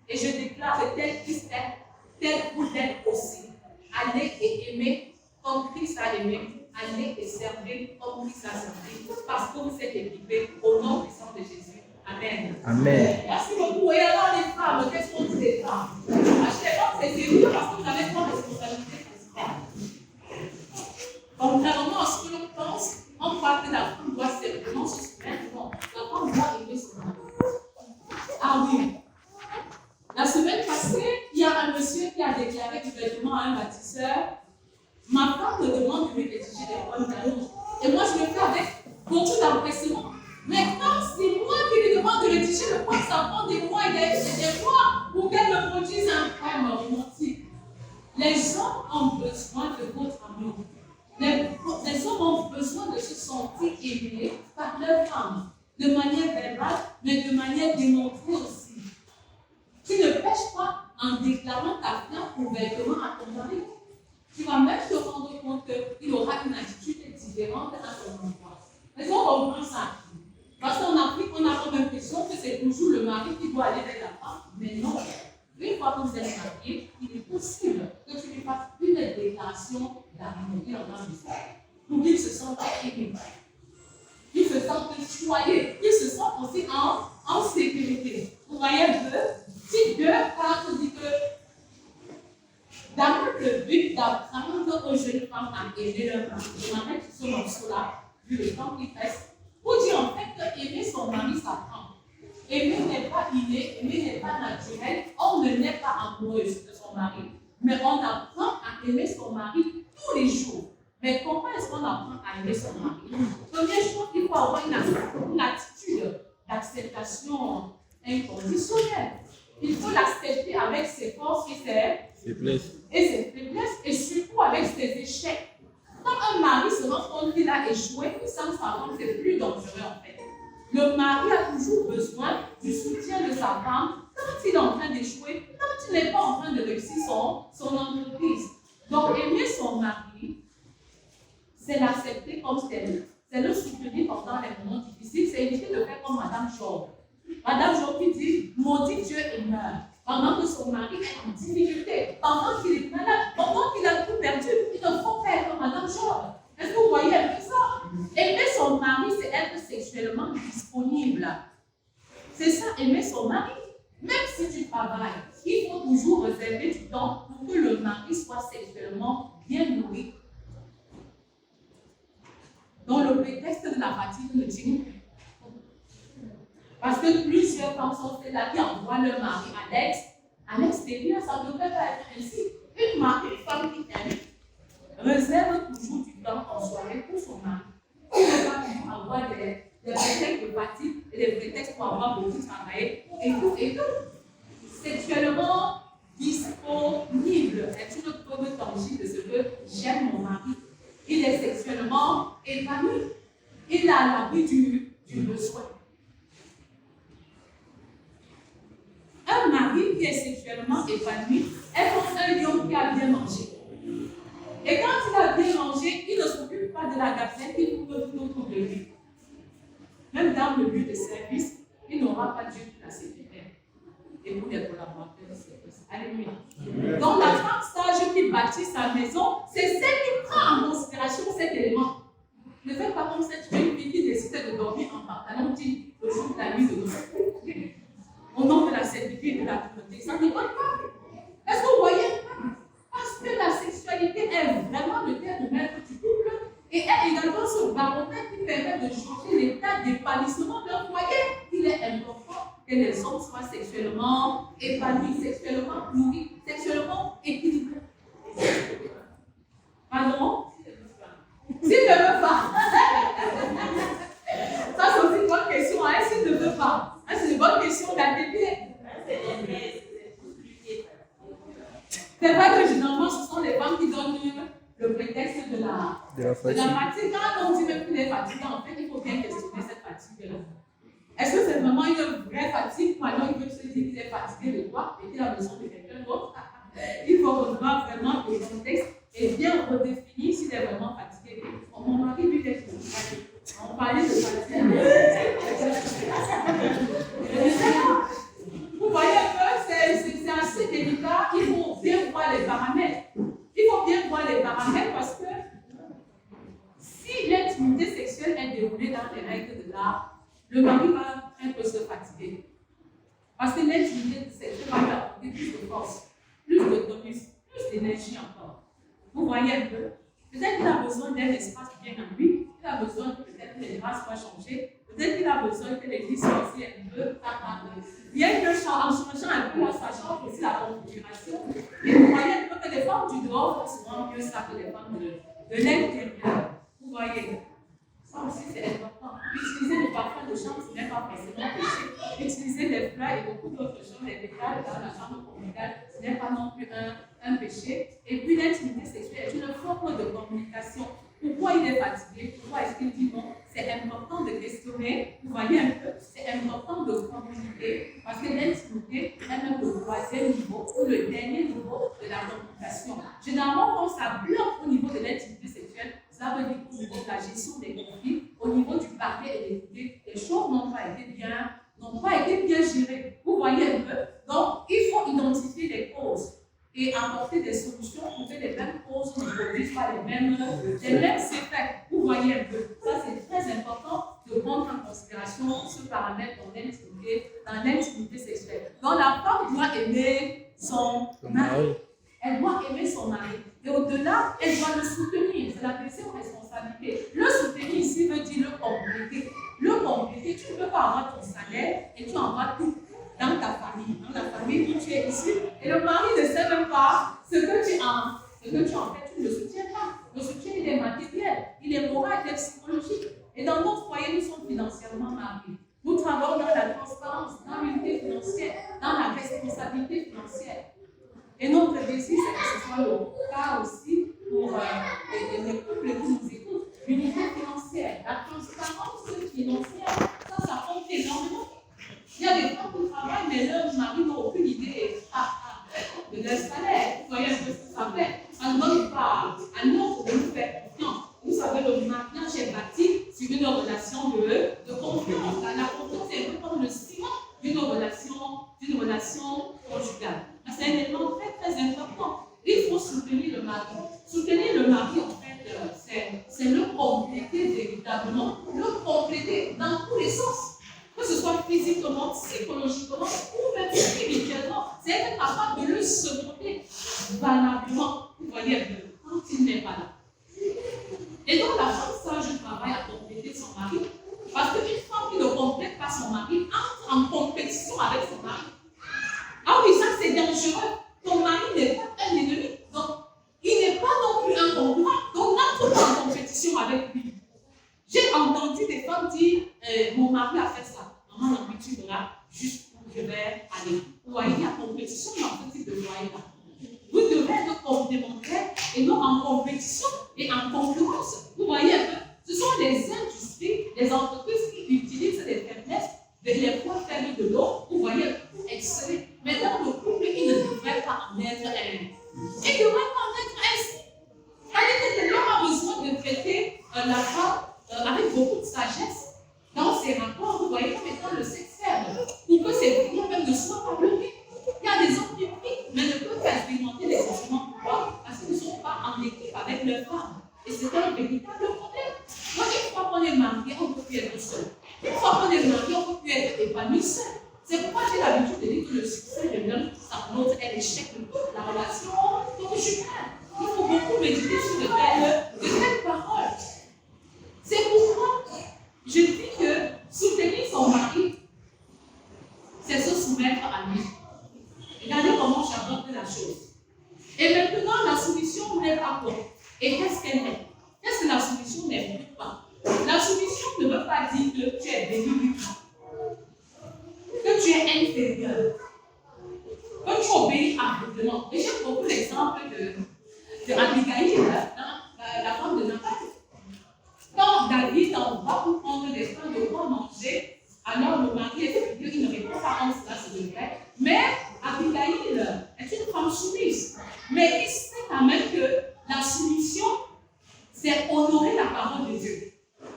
Et je déclare que tel Christ est, tel vous l'êtes aussi. Allez et aimez comme Christ a aimé. Allez et servez comme Christ a servi. Parce que vous êtes équipés au nom puissant de Jésus. Amen. Amen. Merci beaucoup. Et alors, les femmes, qu'est-ce qu'on dit des femmes? Achetez pas, c'est sérieux parce que vous avez trois responsabilités principales. Contrairement à ce que l'on pense, on croit que la femme doit simplement se soumettre. Non, la femme doit aimer son mari. Ah oui. La semaine passée, il y a un monsieur qui a déclaré ouvertement à un bâtisseur: ma femme me demande de lui rédiger des bonnes annonces. Et moi, je le fais avec beaucoup d'empressement. Mais quand c'est moi qui lui demande de rédiger le point, ça prend des mois et des mois pour qu'elle me produise un poème romantique. Les hommes ont besoin de votre amour. Les hommes ont besoin de se sentir aimés par leur femme, de manière verbale, mais de manière démontrée aussi. Tu ne pêches pas en déclarant ta flamme ouvertement à ton mari. Tu vas même te rendre compte qu'il aura une attitude différente à ton endroit. Est-ce qu'on comprend ça? Parce qu'on a comme l'impression que c'est toujours le mari qui doit aller vers la femme. Mais non. Une fois que vous êtes mariés, il est possible que tu lui fasses une déclaration d'amour. Il en a besoin. Pour qu'il se sente aimé. Qu'il se sente choyé. Qu'il se sente aussi en sécurité. Vous voyez un peu? Si Dieu parle, dit que d'abord le but d'apprendre aux jeunes femmes à aimer leur mari. Je m'arrête sur ce morceau-là, vu le temps qu'il reste, pour dire en fait que aimer son mari s'apprend. Aimer n'est pas inné, aimer n'est pas naturel. On ne naît pas amoureuse de son mari. Mais on apprend à aimer son mari tous les jours. Mais comment est-ce qu'on apprend à aimer son mari? Première chose, il faut avoir une attitude d'acceptation inconditionnelle. Il faut l'accepter avec ses forces et ses faiblesses, et surtout avec ses échecs. Quand un mari se rend compte qu'il a échoué, il sent sa femme, c'est plus dangereux en fait. Le mari a toujours besoin du soutien de sa femme quand il est en train d'échouer, quand il n'est pas en train de réussir son entreprise. Donc aimer son mari, c'est l'accepter comme tel. C'est le soutenir pendant les moments difficiles, c'est éviter de faire comme Madame Job. Madame Job qui dit: maudit Dieu et meurt. Pendant que son mari est en difficulté, pendant qu'il est malade, pendant qu'il a tout perdu, il ne faut pas être comme Madame Job. Est-ce que vous voyez un peu ça? Aimer son mari, c'est être sexuellement disponible. C'est ça, aimer son mari. Même si tu travailles, il faut toujours réserver du temps pour que le mari soit sexuellement bien nourri. Donc le prétexte de la fatigue ne tient plus. Parce que plusieurs femmes sont celles-là qui envoient leur mari à l'extérieur, ça ne devrait pas être ainsi. Une femme qui aime réserve toujours du temps en soirée pour son mari. Il ne va pas toujours avoir des prétextes de fatigue et des prétextes pour avoir beaucoup travaillé et tout. Sexuellement disponible est une preuve tangible de ce que j'aime mon mari. Il est sexuellement épanoui. Il a l'abri du besoin. Un mari qui est sexuellement épanoui est comme un lion qui a bien mangé. Et quand il a bien mangé, il ne s'occupe pas de la gazette, il trouve tout autour de lui. Même dans le lieu de service, il n'aura pas Dieu qui l'a séduit. Et vous, les collaborateurs de service. Alléluia. Donc la femme sage qui bâtit sa maison, c'est celle qui prend en considération cet élément. Ne faites pas comme cette jeune fille qui décide de dormir en pantalon dit le jour de la nuit de nous. Au nom de la servitude et de la pureté. Ça ne va pas. Est-ce que vous voyez? Parce que la sexualité est vraiment le thermomètre du couple et est également ce baromètre qui permet de changer l'état d'épanouissement d'un foyer. Il est important que les hommes soient sexuellement épanouis, sexuellement nourris, sexuellement équilibrés. Pardon? S'il ne veut pas. Ça, c'est aussi une bonne question. Hein? S'il ne veut pas. Hein, c'est une bonne question d'ATP. C'est vrai que généralement, ce sont les femmes qui donnent le prétexte de la fatigue. Quand on dit même qu'il est fatigué, en fait, il faut bien questionner cette fatigue-là. Est-ce que c'est vraiment une vraie fatigue ou alors il veut se dire qu'il est fatigué de toi et qu'il a besoin de quelqu'un d'autre? Il faut revoir vraiment le contexte et bien redéfinir s'il est vraiment fatigué. Mon mari, lui, est fatigué. On parlait de fatigue. Vous voyez un peu, c'est assez délicat. Il faut bien voir les paramètres. Il faut bien voir les paramètres parce que si l'intimité sexuelle est déroulée dans les règles de l'art, le mari va un peu se fatiguer. fatigué. Parce que l'intimité sexuelle va lui apporter plus de force, plus de tonus, plus d'énergie encore. Vous voyez un peu? Peut-être qu'il a besoin d'un espace bien à lui, il a besoin peut-être que les draps soient changés, peut-être qu'il a besoin que l'église soit aussi un peu. Bien que en changeant un peu, ça change aussi la configuration. Et vous voyez un peu que les femmes du dehors font souvent mieux ça que les femmes de l'intérieur. Vous voyez? Ça aussi, c'est important. Utiliser le parfum de chambre, ce n'est pas forcément péché. Utiliser les fleurs et beaucoup d'autres choses, les pétales dans la chambre conjugale, ce n'est pas non plus un péché. Et puis, l'intimité sexuelle est une forme de communication. Pourquoi il est fatigué? Pourquoi est-ce qu'il dit non? C'est important de questionner. Vous voyez un peu, c'est important de communiquer parce que l'intimité est même le troisième niveau ou le dernier niveau de la communication. Généralement, quand ça bloque au niveau de l'intimité sexuelle, ça veut dire qu'au niveau de la gestion des conflits, au niveau du parler et de l'écouter, les choses n'ont pas été bien gérées. Vous voyez un peu? Donc, il faut identifier les causes et apporter des solutions pour que les mêmes causes ne produisent pas les mêmes effets. Vous voyez un peu? Ça, c'est très important de prendre en considération ce paramètre dans l'intimité sexuelle. Donc, la femme doit aimer son mari. Elle doit aimer son mari. Et au-delà, elle doit le soutenir. C'est la deuxième responsabilité. Le soutenir ici veut dire le compléter. Le compléter, tu ne peux pas avoir ton salaire et tu envoies tout dans ta famille. Dans la famille où tu es ici. Et le mari ne sait même pas ce que tu en fais. Tu ne le soutiens pas. Le soutien, il est matériel, il est moral, il est psychologique. Et dans notre foyer, nous sommes financièrement mariés. Nous travaillons dans la transparence, dans l'unité financière, dans la responsabilité financière. Et notre désir, c'est que ce soit le cas aussi pour les couples qui nous écoutent. L'unité financière, la transparence financière, ça compte énormément. Il y a des femmes qui travaillent, mais leurs maris n'ont aucune idée de leur salaire. Vous voyez un peu ce que ça fait. On ne donne pas à l'autre de nous faire confiance. Vous savez, le mariage est bâti sur une relation de confiance. La confiance est un peu comme le ciment d'une relation conjugale. C'est un élément très, très important. Il faut soutenir le mari. Soutenir le mari, en fait, c'est le compléter véritablement. Le compléter dans tous les sens. Que ce soit physiquement, psychologiquement ou même spirituellement. C'est être capable de le supporter valablement. Vous voyez un peu, quand il n'est pas là. Et donc, la femme sage travaille à compléter son mari. Parce qu'une femme qui ne complète pas son mari entre en compétition avec son mari. Ah oui, ça c'est dangereux. Ton mari n'est pas un ennemi. Donc, il n'est pas non plus un concurrent. Donc, n'entre pas en compétition avec lui. J'ai entendu des femmes dire mon mari a fait ça. Maman, l'habitude là, juste où je vais aller. Vous voyez, il y a compétition dans ce type de foyer-là. Vous devez être complémentaires et non en compétition et en concurrence. Vous voyez un peu, ce sont les industries, les entreprises qui utilisent les faiblesses, les points faibles de l'autre. Vous voyez, pour exceller. Mais dans le couple, il ne devrait pas en être un. Il ne devrait pas en être ainsi. C'est-à-dire que l'homme a besoin de traiter la femme avec beaucoup de sagesse dans ses rapports, vous voyez, comme étant le sexe faible, pour que ses prières même ne soient pas bloquées. Il y a des hommes qui prient, mais ne peuvent pas expérimenter les sentiments. Pourquoi? Parce qu'ils ne sont pas en équipe avec leur femme. Et c'est un véritable problème. Donc, une fois qu'on est marié, on ne peut plus être seul. Une fois qu'on est marié, on ne peut plus être épanoui seul. C'est pourquoi j'ai l'habitude de dire que le succès de l'un sans l'autre est l'échec de toute la relation conjugale. Il faut beaucoup méditer sur de telles paroles. C'est pourquoi je dis que soutenir son mari, c'est se soumettre à lui. Regardez comment j'aborde la chose. Et maintenant, la soumission n'est pas quoi? Et qu'est-ce qu'elle est? Qu'est-ce que la soumission n'est pas? La soumission ne veut pas dire que tu es béni, que tu es inférieur, que tu obéis aveuglément. Et j'aime beaucoup l'exemple de Abigail, la femme de Naboth. Quand David envoie pour prendre des pains de quoi manger, alors le mari est furieux, il ne répond pas comme cela se devrait. Mais Abigail est une femme soumise. Mais il sait quand même que la soumission, c'est honorer la parole de Dieu.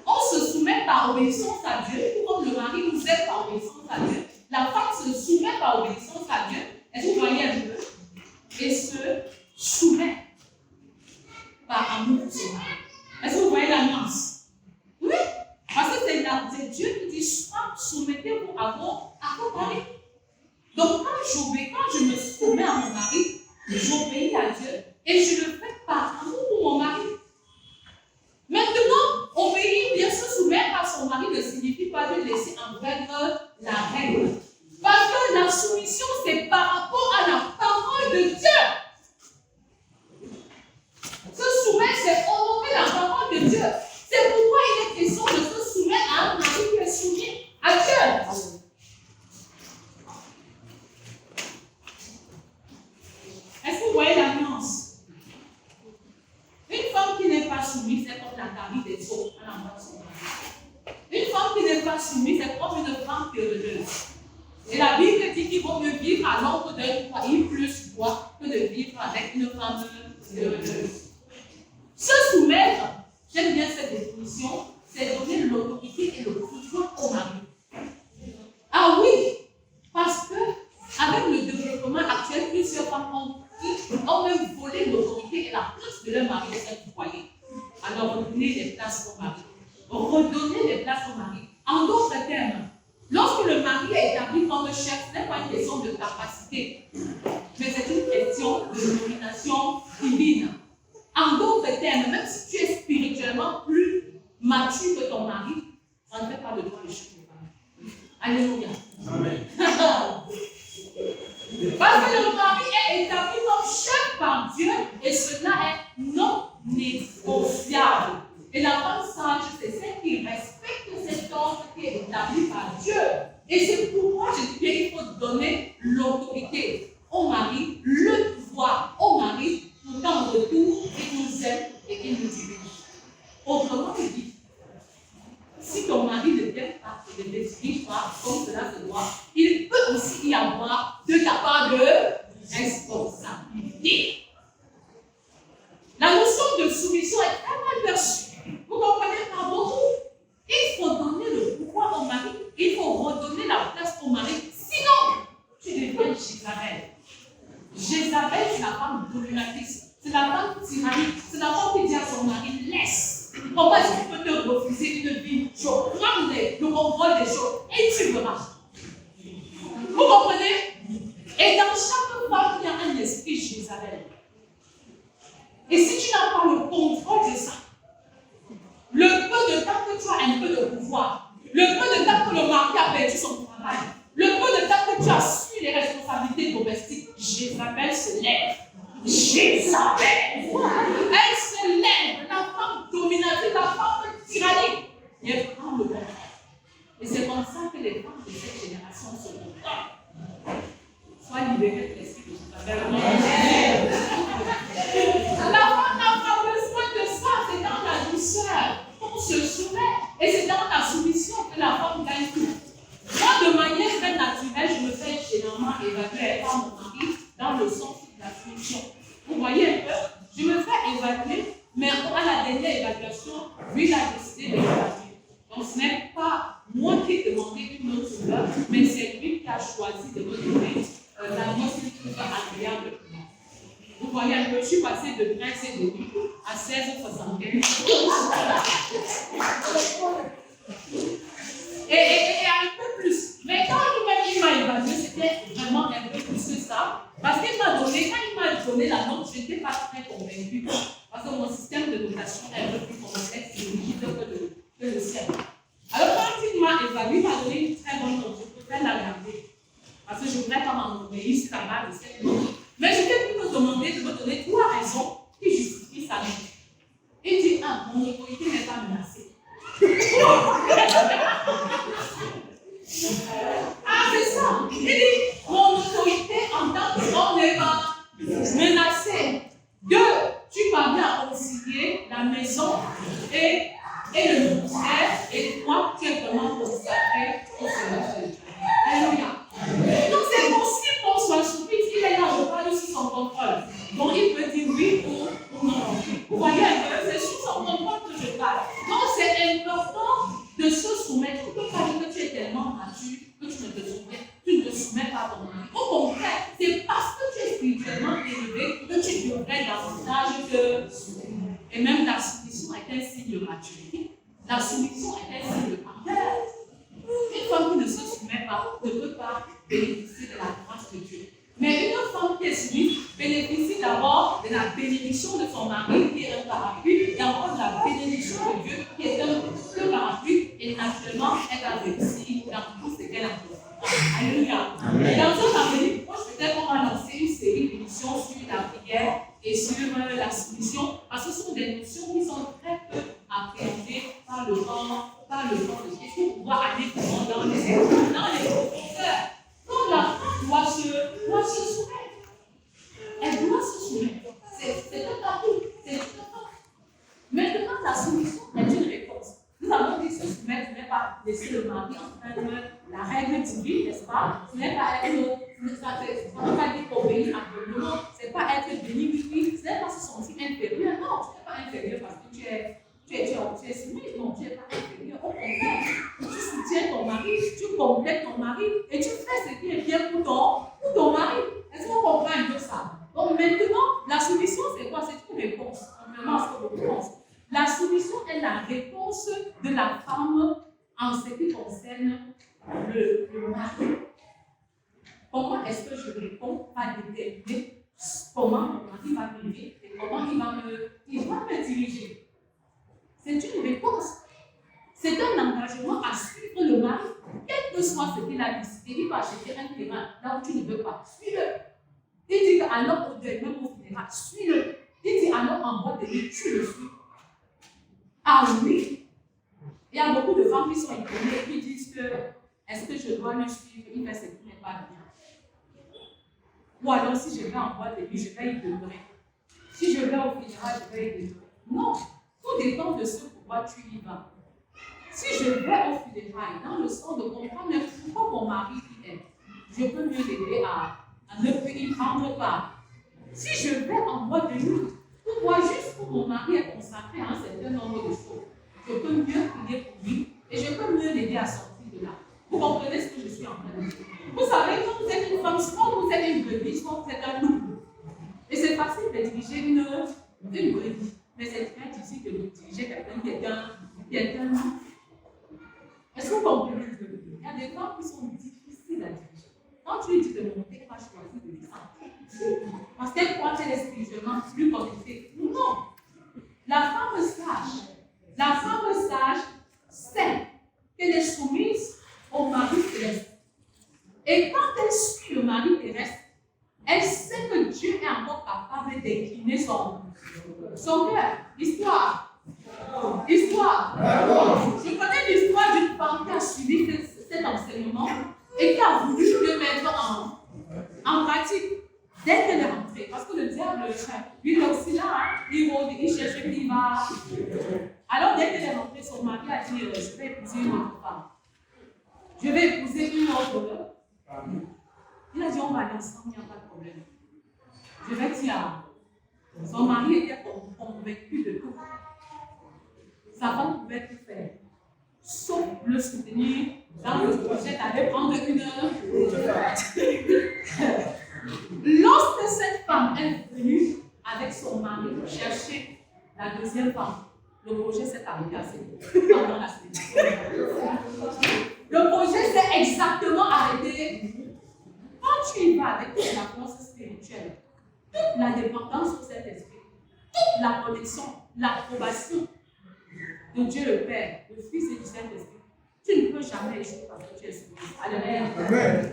On se soumet par obéissance à Dieu, comme le mari nous aide par obéissance à Dieu. La femme se soumet par obéissance à Dieu. Est-ce que vous voyez un peu? Et se soumet par amour pour son mari. Est-ce que vous voyez la nuance? Oui, parce que c'est Dieu qui dit soumettez-vous à mari. Donc, quand je me soumets à mon mari, j'obéis à Dieu et je le fais par amour pour mon mari. Maintenant, obéir, bien se soumettre à son mari ne signifie pas de laisser enfreindre la règle. Parce que la soumission, c'est par rapport à la parole de Dieu. Se soumettre, c'est honorer la parole de Dieu. C'est pourquoi il est question de se soumettre à un mari qui est soumis à Dieu. Est-ce que vous voyez la nuance? Une femme qui n'est pas soumise, c'est comme la David des eaux à la mort de son mari. Une femme qui n'est pas soumise, c'est comme une femme querelleuse. Et la Bible dit qu'il vaut mieux vivre à l'ombre d'un foyer plus bois que de vivre avec une femme querelleuse. Se soumettre, j'aime bien cette définition, c'est donner l'autorité et le pouvoir au mari. Ah oui, parce que avec le développement actuel, plusieurs femmes ont même volé l'autorité et la place de leur mari au sein du foyer. Alors, redonner les places au mari. Redonner les places au mari. En d'autres termes, lorsque le mari est établi comme chef, ce n'est pas une question de capacité, mais c'est une question de domination divine. En d'autres termes, même si tu es spirituellement plus mature que ton mari, ça ne fait pas de toi le chef de famille. Alléluia. Amen. Parce que le mari est établi comme chef par Dieu et cela est non négociable. Et la femme sage, c'est celle qui respecte cet ordre qui est établi par Dieu. Et c'est pourquoi je dis qu'il faut donner l'autorité au mari, le pouvoir au mari, pour qu'en retour, il nous aime et il nous dirige. Autrement dit, si ton mari ne t'aime pas et ne te dirige pas comme cela se doit, il peut aussi y avoir de ta part de responsabilité. La notion de soumission est très mal perçue. Vous comprenez pas beaucoup? Il faut donner le pouvoir au mari, il faut redonner la place au mari. Sinon, tu deviens Jézabel. Jézabel, c'est la femme dominatrice. C'est la femme tyrannique. C'est la femme qui dit à son mari, laisse. Comment est-ce qu'on peut te refuser une vie? Je prends le contrôle des choses et tu verras. Vous comprenez? Et dans chaque femme, il y a un esprit Jézabel. Et si tu n'as pas le contrôle de ça, le peu de temps que tu as un peu de pouvoir, le peu de temps que le mari a perdu son travail, le peu de temps que tu as su les responsabilités domestiques, Jézabel se lève. Jézabel, elle se lève, la femme dominatrice, la femme tyrannique, et elle prend le contrôle. Et c'est comme ça que les femmes de cette génération se contrôlent. Sois libérée de l'esprit de Jézabel. La femme n'a pas besoin de ça, c'est dans la douceur qu'on se soumet. Et c'est dans la soumission que la femme gagne tout. Moi, de manière très naturelle, je me fais généralement évaluer par mon mari dans le sens de la soumission. Vous voyez un peu, je me fais évaluer, mais à la dernière évaluation, lui, il a décidé d'évaluer. Donc, ce n'est pas moi qui ai demandé une autre couleur, mais c'est lui qui a choisi de me donner la note qui soit agréable pour moi. Vous voyez un peu, je suis passée de 13,5 à 16,75. Et un peu plus. Mais quand lui-même il m'a évalué, c'était vraiment un peu plus que ça. Parce qu'il m'a donné, quand il m'a donné la note, je n'étais pas très convaincue. Parce que mon système de notation est un peu plus complexe et rigide que le sien. Alors quand il m'a évalué, il m'a donné une très bonne note. Je préfère la garder. Parce que je ne voudrais pas m'ennuyer sur la base de cette note. Mais je t'ai pu me demander de me donner 3 raisons qui justifient sa note. Il dit, mon autorité n'est pas menacée. C'est ça. Il dit, mon autorité en tant qu'homme n'est pas menacée. 2, tu parviens à concilier la maison et le ministère. Et 3, tu es vraiment consacré au Seigneur. Alléluia. Donc c'est possible qu'on soit soumis, il est là, je parle sous son contrôle. Donc il peut dire oui ou non. Vous voyez un peu, c'est sous son contrôle que je parle. Donc c'est important de se soumettre. Tu ne peux pas dire que tu es tellement mature que tu ne te soumets pas à ton mari. Au contraire, c'est parce que tu es spirituellement élevé que tu devrais davantage te soumettre. Et même la soumission est un signe de maturité. La soumission est un signe de caractère. Une femme qui ne se soumet pas ne peut pas pas bénéficier de la grâce de Dieu. Mais une femme qui est soumise bénéficie d'abord de la bénédiction de son mari qui est un parapluie et encore de la bénédiction de Dieu qui est un parapluie et naturellement elle va réussir dans tout ce qu'elle a fait. Alléluia. Dans ce vendredi, peut-être qu'on va lancer une série d'émissions sur la prière et sur la soumission parce que ce sont des notions qui sont très peu appréhendées par le corps de Jésus pour pouvoir aller plus loin dans les profondeurs. Donc la femme doit se soumettre. Elle doit se soumettre. C'est un tabou. C'est un tabou. Maintenant, la soumission est une réponse. Nous avons dit se soumettre, ce n'est pas laisser le mari enfreindre la règle divine, n'est-ce pas? Ce n'est pas être, ça ne veut pas dire obéir aveuglément, ce n'est pas être béni, ce n'est pas se sentir inférieur. Non, tu n'es pas inférieur parce que tu es soumis. Non, tu n'es pas inférieur. Au contraire, tu soutiens ton mari, tu complètes ton mari et tu fais ce qui est bien pour ton mari. Est-ce qu'on comprend un peu ça? Donc maintenant, la soumission, c'est quoi? C'est une réponse. Complément à ce que je pense. La soumission est la réponse de la femme en ce qui concerne le mari. Comment est-ce que je réponds à déterminer comment mon mari va m'aimer et comment il va me diriger? C'est une réponse. C'est un engagement à suivre le mari, quel que soit ce qu'il a décidé. Il va acheter un terrain là où tu ne veux pas. Suis-le. Il dit qu'alors au deuil, même au funérail, suis-le. Il dit alors en boîte de nuit, tu le suis. Ah oui. Il y a beaucoup de femmes qui sont étonnées et qui disent que est-ce que je dois le suivre? Il fait ce qui n'est pas bien. Ou alors si je vais en boîte de nuit, je vais y demeurer. Si je vais au funérail, je vais y demeurer. Non. Tout dépend de ce pourquoi tu y vas. Si je vais au funérailles, dans le sens de comprendre pourquoi mon mari y est, je peux mieux l'aider à ne plus y prendre part. Si je vais en boîte de nuit, pourquoi juste pour mon mari est consacré à un certain nombre de choses, je peux mieux prier pour lui et je peux mieux l'aider à sortir de là. Vous comprenez ce que je suis en train de dire? Vous savez, quand vous êtes une femme, soit vous êtes une brebis, soit vous êtes un loup. Et c'est facile de diriger une brebis. Mais c'est très difficile de diriger quelqu'un qui est un loup. Est-ce que vous comprenez ce que je veux dire? Il y a des femmes qui sont difficiles à diriger. Quand tu lui dis de monter, elle va choisir de descendre. Parce qu'elle croit qu'elle est spirituellement plus connectée. Non. La femme sage sait qu'elle est soumise au mari céleste. Et quand elle suit le mari terrestre, elle sait que Dieu est encore capable d'incliner son cœur. Histoire. Je connais l'histoire d'une femme qui a suivi cet enseignement et qui a voulu le mettre en pratique dès qu'elle est rentrée. Parce que le diable, lui aussi là, il cherche qui va. Alors dès qu'elle est rentrée, son mari a dit je vais épouser une autre femme. Je vais épouser une autre. Il a dit on va aller ensemble, il n'y a pas de problème. Je vais dire. Son mari était convaincu de tout. Sa femme pouvait tout faire, sauf le soutenir dans le projet d'aller prendre une heure. Lorsque cette femme est venue avec son mari chercher la deuxième femme, le projet s'est arrêté à ses pendant la célébration. Le projet s'est exactement arrêté. Quand tu y vas avec toute la force spirituelle, toute la dépendance au Saint-Esprit, toute la connexion, l'approbation de Dieu le Père, le Fils et du Saint-Esprit, tu ne peux jamais échouer parce que tu es soumis. Alléluia.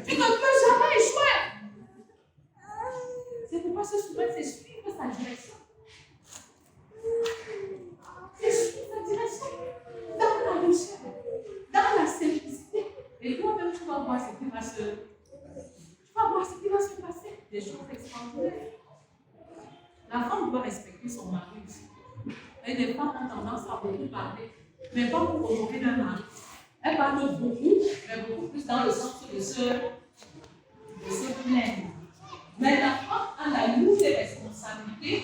Tu ne peux jamais échouer. C'est pourquoi se soumettre, c'est suivre sa direction. C'est suivre sa direction dans la douceur, dans la simplicité. Et toi-même, tu vas voir ce qui va se passer. Des choses extraordinaires. La femme doit respecter son mari aussi. Et les femmes ont tendance à beaucoup parler, mais pas pour honorer leur mari. Elles parlent beaucoup, mais beaucoup plus dans le sens de se plaindre. Mais la femme a la lourde responsabilité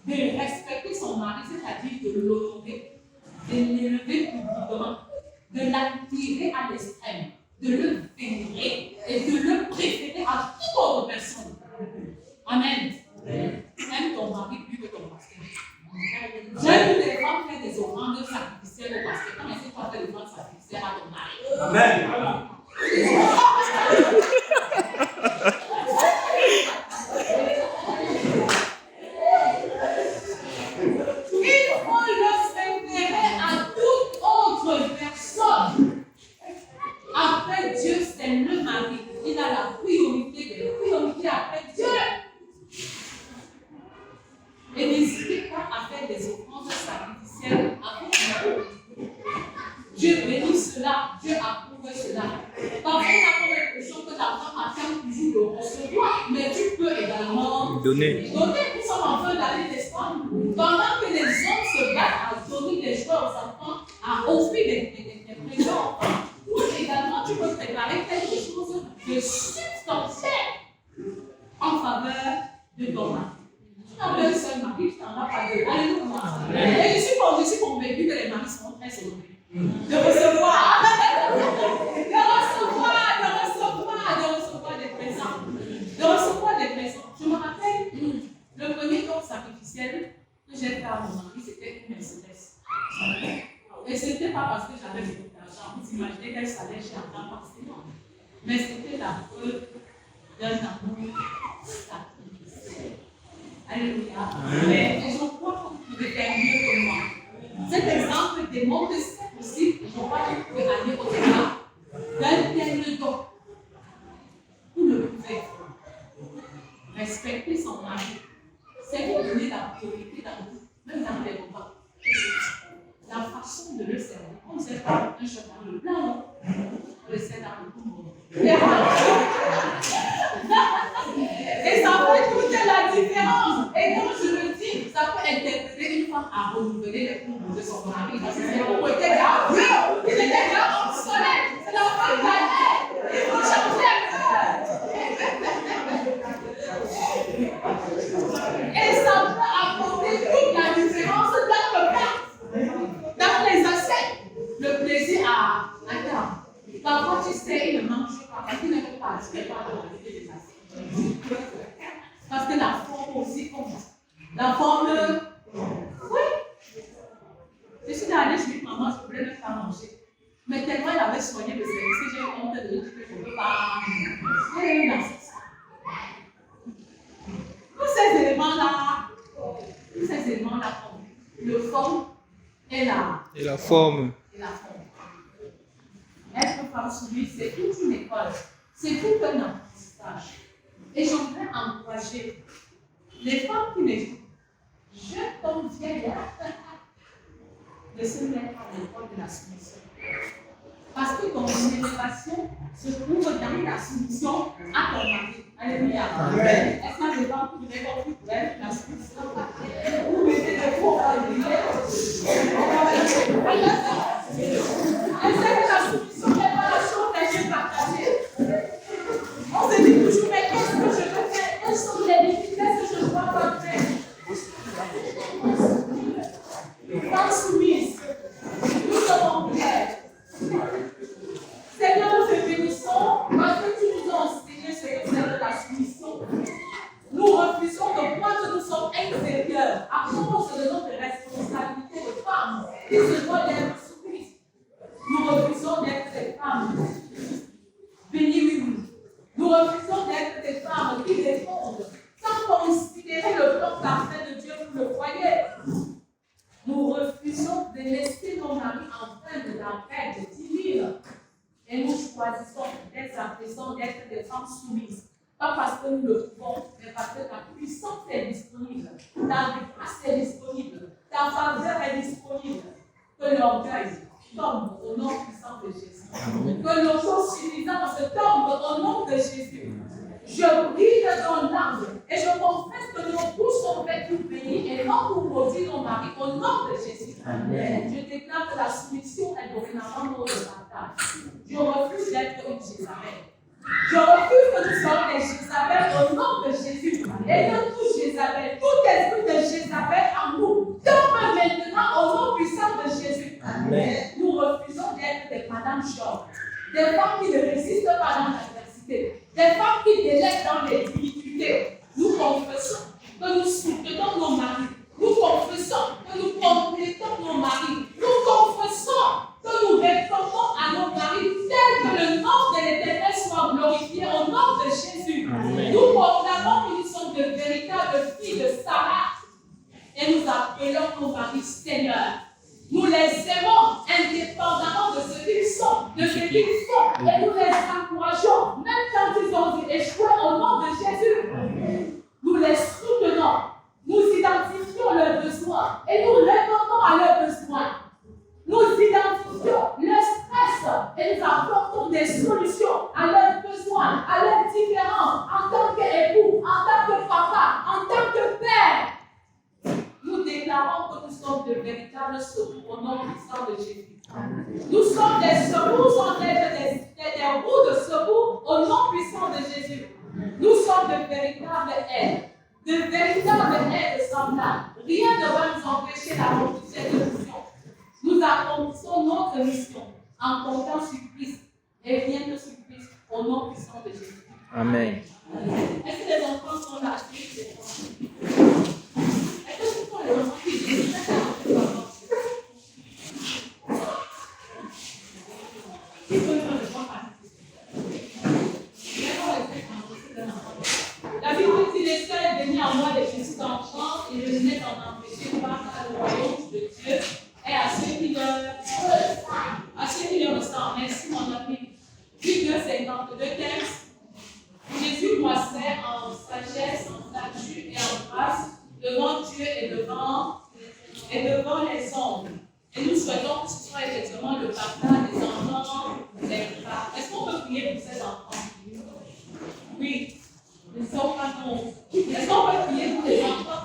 de respecter son mari, c'est-à-dire de l'honorer, de l'élever publiquement, de l'attirer à l'extrême, de le vénérer et de le préférer à toute autre personne. Amen. Aime ton mari plus que ton pasteur. J'aime les femmes faire des offrandes sacrificielles au pasteur. Quand elles font des offrandes sacrificielles à ton mari. Amen. a la priorité des priorités après Dieu. Et n'hésitez pas à faire des offrandes sacrificielles avant Dieu. Dieu bénit cela, Dieu approuve cela. Parfois, on a comme l'impression que la femme attend toujours de recevoir, mais tu peux également donner. Nous sommes en fin d'année, n'est-ce pas? Pendant que les hommes se battent à donner des jouets aux enfants, à offrir des présents aux enfants, toi également, tu peux préparer quelque chose de substantiel en faveur de ton mari. Tu n'as pas un seul mari, tu n'en as pas deux. Alléluia. Et je suis convaincue que les maris sont très sauvés. De recevoir des présents. De recevoir des présents. Je me rappelle, le premier don sacrificiel que j'ai fait à mon mari, c'était une Mercedes. Et ce n'était pas parce que j'avais beaucoup d'argent. Vous imaginez quel salaire j'ai en temps forcément. Mais c'était la preuve d'un amour sacrificiel. Alléluia. Et je crois que vous pouvez faire mieux que moi. Cet exemple démontre que c'est possible. Je crois que vous pouvez aller au-delà d'un tel don. Vous ne pouvez respecter son mari. C'est vous donner la priorité dans vous, même dans les repas. La façon de le servir. On ne sert pas un cheval de blanc, non? On le sert dans le coup. Et ça fait toute la différence. Et quand je le dis, ça peut interpeller une femme à renouveler les coups de son mari. Parce que c'est pour était là, il était là obsolète. C'est la femme d'année. Il faut changer un peu. Et ça peut apporter toute la différence dans le plat. Dans les assiettes, le plaisir à table. Parfois, tu sais, il ne mange pas, parce qu'il ne peut pas, tu ne peux pas laver les assiettes. Parce que la forme aussi compte. La forme, oui. Je suis allée chez une maman, je ne voulais même pas manger. Mais tellement elle avait soigné le service que j'ai honte de dire que je ne peux pas manger. Tous ces éléments-là, le forme et la forme. Être femme soumise, c'est toute une école, c'est tout un apprentissage. Et j'aimerais encourager les femmes qui m'écoutent, jeunes comme vieilles, de se mettre à l'école de la soumission. Parce que ton élévation se trouve dans la soumission à ton mari. Alléluia. Est-ce que les femmes qui vous compris pour elle, la soumission? Vous mettez des mots à l'église. Est-ce que la soumission n'est pas la chose que j'ai partagée? On se dit toujours, mais qu'est-ce que je veux faire? Quels sont les défis? Qu'est-ce que je dois pas faire? Femme soumise, nous sommes clairs. Seigneur, nous te bénissons parce que tu nous as enseigné ce que c'est de la soumission. Nous refusons de croire que nous sommes inférieurs à cause de notre responsabilité de femmes qui se doit d'être soumises. Nous refusons d'être des femmes bénies. Nous refusons d'être des femmes qui répondent sans considérer le plan parfait de Dieu pour le foyer. Nous refusons de laisser nos maris empreints de la paix de 10 000. Et nous choisissons d'être impressants, d'être des femmes soumises. Pas parce que nous le pouvons, mais parce que ta puissance est disponible, ta grâce est disponible, ta faveur est disponible. Que l'orgueil tombe au nom puissant de Jésus. Que l'autossuffisance tombe au nom de Jésus. Je brille dans l'âme et je confesse que nos bouches sont faites pour bénir et non pour maudire nos maris au nom de Jésus. Amen. Je déclare que la soumission est dorénavant notre bataille. Je refuse d'être une Jézabel. Je refuse que nous soyons des Jézabel au nom de Jésus. Et que tout Jézabel, tout esprit de Jézabel en nous, tombe maintenant au nom puissant de Jésus. Amen. Nous refusons d'être des Madame Chor, des femmes qui ne résistent pas dans l'adversité, des femmes qui délaissent dans les difficultés. Nous confessons que nous soutenons nos maris. Nous confessons que nous complétons nos maris. Nous confessons que nous répondons à nos maris tel que le nom de l'Éternel soit glorifié au nom de Jésus. Amen. Nous proclamons qu'ils sont de véritables filles de Sarah et nous appelons nos maris Seigneur. Nous les aimons indépendamment de ce qu'ils sont, de ce qu'ils font, et nous les encourageons, même quand ils ont véritable aide. De véritable aide semblable. Rien ne va nous empêcher d'accomplir cette mission. Nous accomplissons notre mission en comptant sur Christ et rien que sur Christ, au nom puissant de Jésus. Amen. Est-ce que les enfants sont là? Est-ce que ce sont les enfants qui disent la Bible dit l'Esprit est venu en moi des petits enfants et je n'ai qu'en empêcher pas le royaume de Dieu et à ceux qui le ressentent. Merci mon ami. Luc 2:52 texte. Jésus moissait en sagesse, en statut et en grâce devant Dieu et devant les hommes. Et nous souhaitons que ce soit effectivement le papa des enfants, des parents. Est-ce qu'on peut prier pour ces enfants? Oui. Ils ne sont pas non. Est-ce qu'on peut prier pour les enfants?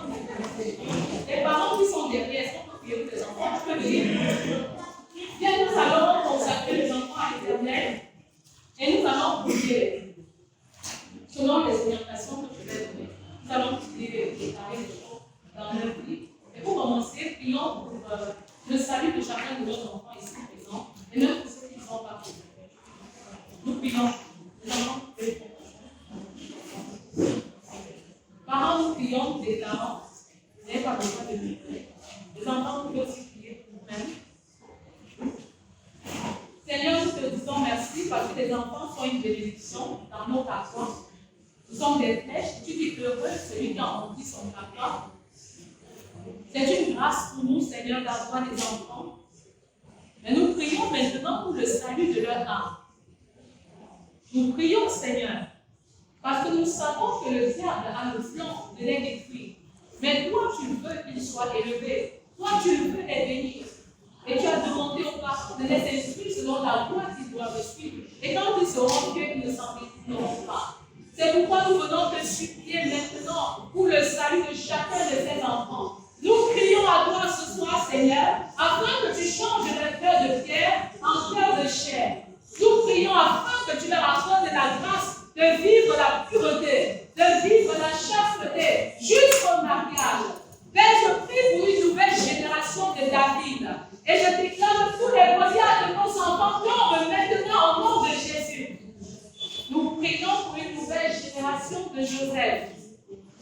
Les parents qui sont derrière, est-ce qu'on peut prier pour les enfants? Tu peux prier. Bien, nous allons consacrer les enfants à l'Éternel et nous allons prier. Selon les orientations que je vais donner, nous allons prier les choses dans leur vie. Et pour commencer, prions pour le salut de chacun de nos enfants ici présents et même pour ceux qui ne sont pas présents. Nous prions. Nous allons prier. Parents, nous prions pour des parents. Vous n'avez pas besoin de prier. Les enfants, vous pouvez aussi prier pour vous-même. Seigneur, nous te disons merci parce que les enfants sont une bénédiction dans notre accord. Nous sommes des flèches. Tu dis heureux celui qui a rempli son accord. C'est une grâce pour nous, Seigneur, d'avoir des enfants. Mais nous prions maintenant pour le salut de leur âme. Nous prions, Seigneur, parce que nous savons que le diable a le plan de les détruire. Mais toi, tu veux qu'ils soient élevés. Toi, tu veux les bénir. Et tu as demandé aux parents de les instruire selon la voie qu'ils doivent suivre. Et quand ils seront vieux, ils ne s'en détourneront pas. C'est pourquoi nous venons te supplier maintenant pour le salut de chacun de ces enfants. Nous crions à toi ce soir, Seigneur, afin que tu changes leur cœur de pierre en cœur de chair. Nous prions afin que tu leur accordes la grâce de vivre la pureté, de vivre la chasteté jusqu'au mariage. Père, je prie pour une nouvelle génération de David. Et je déclare que tous les brouillards de nos enfants tombent maintenant au nom de Jésus. Nous prions pour une nouvelle génération de Joseph.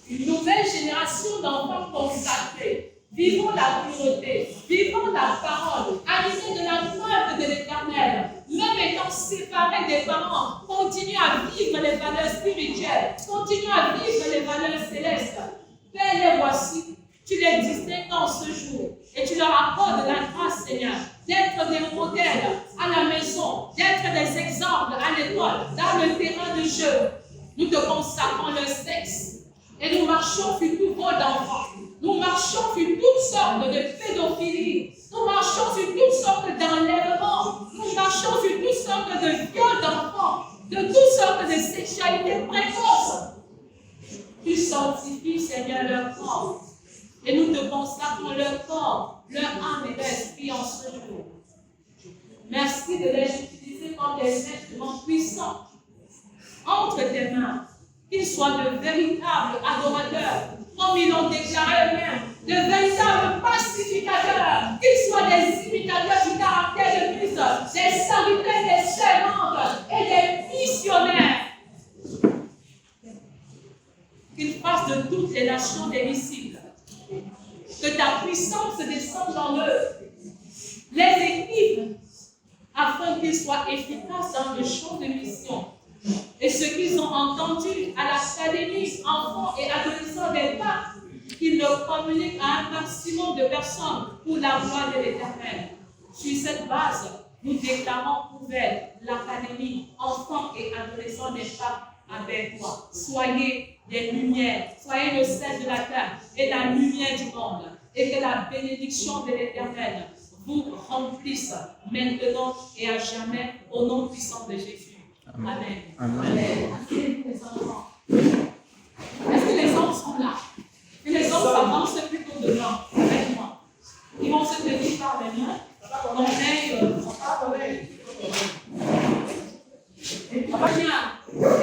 Une nouvelle génération d'enfants consacrés. Vivons la pureté, vivons la parole, animés de la crainte de l'Éternel. Même étant séparés des parents, continuez à vivre les valeurs spirituelles, continuez à vivre les valeurs célestes. Père, les voici, tu les distingues en ce jour et tu leur accordes la grâce, Seigneur, d'être des modèles à la maison, d'être des exemples à l'école, dans le terrain de jeu. Nous te consacrons le sexe et nous marchons sur tout vol d'enfants. Nous marchons sur toutes sortes de pédophilie. Nous marchons sur toutes sortes d'enlèvements. Nous marchons sur toutes sortes de viols d'enfants, de toutes sortes de sexualités précoces. Tu sanctifies, Seigneur, leur corps. Et nous te consacrons leur corps, leur âme et leur esprit en ce jour. Merci de les utiliser comme des instruments puissants entre tes mains. Qu'ils soient de véritables adorateurs, comme ils l'ont déclaré eux-mêmes, de véritables pacificateurs, qu'ils soient des imitateurs du caractère de Christ, des serviteurs, des servantes et des missionnaires. Qu'ils fassent de toutes les nations des disciples. Que ta puissance descende dans eux, les équipe, afin qu'ils soient efficaces dans le champ de mission. Et ce qu'ils ont entendu à l'académie, enfants et adolescents des papes, qu'ils le communiquent à un maximum de personnes pour la gloire de l'Éternel. Sur cette base, nous déclarons ouverte l'académie, enfants et adolescents des papes avec toi. Soyez des lumières, soyez le sel de la terre et la lumière du monde. Et que la bénédiction de l'Éternel vous remplisse maintenant et à jamais au nom puissant de Jésus. Amen. Amen. Amen. Les enfants. Est-ce que les hommes sont là? Et les hommes s'avancent plutôt devant avec moi. Ils vont se tenir par les mains. Donc,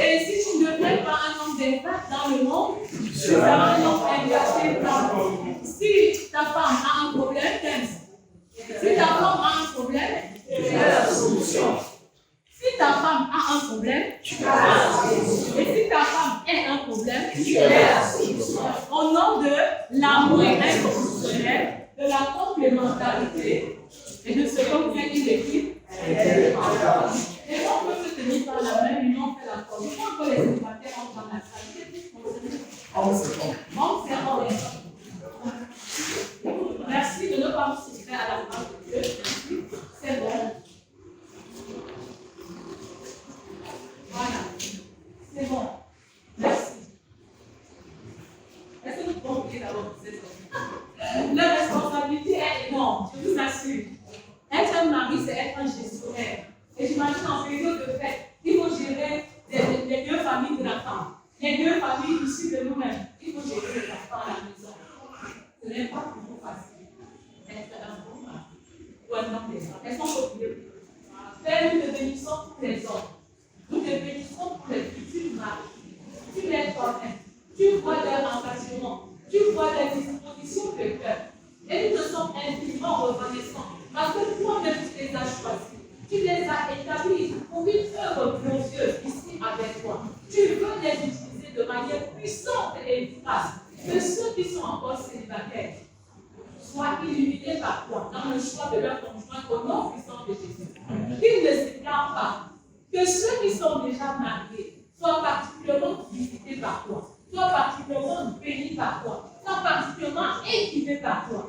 et si tu ne deviens pas un homme d'impact dans le Tu seras un homme engagé. Si ta femme a un problème, si ta femme a un problème, tu es la solution. Si ta femme a un problème, tu es la solution. Et si ta femme a un problème, tu es la solution. Au nom de l'amour inconditionnel, de la complémentarité et de ce qu'on fait une équipe. Et on peut se tenir par la main, mais on fait la force. Quand les célibataires entrent dans la salle, qu'est-ce qu'on fait? Merci de ne pas vous soustraire à la parole de Dieu. C'est bon. Voilà. C'est bon. Merci. Est-ce que nous pouvons prier d'abord pour ces hommes? La responsabilité est énorme, je vous assure. Être un mari, c'est être un gestionnaire. Et j'imagine en période de fête, il faut gérer les deux familles de la femme, les deux familles issues de nous-mêmes. Il faut gérer les enfants à la maison. Ce n'est pas toujours facile. Être un bon mari ou un homme des femmes. Est-ce qu'on peut prier? Père, nous te bénissons pour les hommes. Nous te bénissons pour les futurs maris. Tu les toi-même. Tu vois leur engagement. Tu vois les dispositions de cœur. Et nous te sommes infiniment reconnaissants. Parce que toi-même, tu les as choisis. Tu les as établis pour une œuvre glorieuse ici avec toi. Tu veux les utiliser de manière puissante et efficace. Que ceux qui sont encore célibataires soient illuminés par toi dans le choix de leur conjoint au nom puissant de Jésus. Qu'ils ne s'égarent pas. Que ceux qui sont déjà mariés soient particulièrement visités par toi, soient particulièrement bénis par toi, soient particulièrement équipés par toi.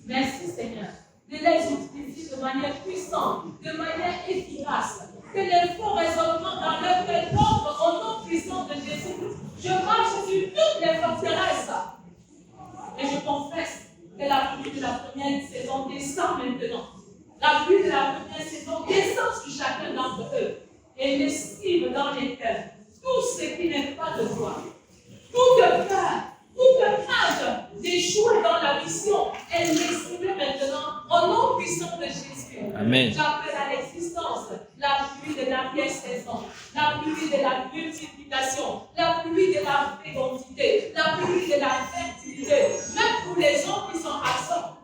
Merci Seigneur de les utiliser de manière puissante, de manière efficace. Que les faux raisonnements dans leur cœur tombent au nom puissant de Jésus. Je marche sur toutes les forteresses et je confesse que la pluie de la première saison descend maintenant. La pluie de la première saison descend sur chacun d'entre eux et lessive dans les cœurs tout ce qui n'est pas de toi. Toute peur, toute crainte d'échouer dans la mission est lessivée maintenant au nom puissant de Jésus. Amen. J'appelle à l'existence la pluie de la vieille saison, la pluie de la multiplication, la pluie de la fécondité, la pluie de la fertilité, même pour les gens qui sont absents.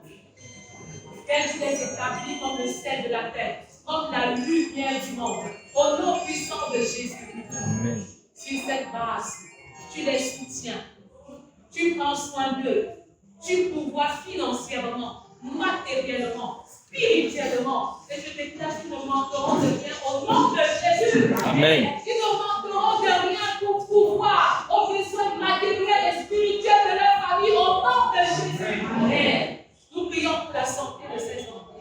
Père, tu les établis comme le sel de la terre, comme la lumière du monde, au nom puissant de Jésus. Amen. Sur cette base, tu les soutiens, tu prends soin d'eux, tu pourvois financièrement, matériellement, spirituellement, et je déclare qu'ils ne manqueront de rien au nom de Jésus. Amen. Ils ne manqueront de rien pour pouvoir aux besoins matériels et spirituels de leur famille au nom de Jésus. Amen. Nous prions pour la santé de ces enfants.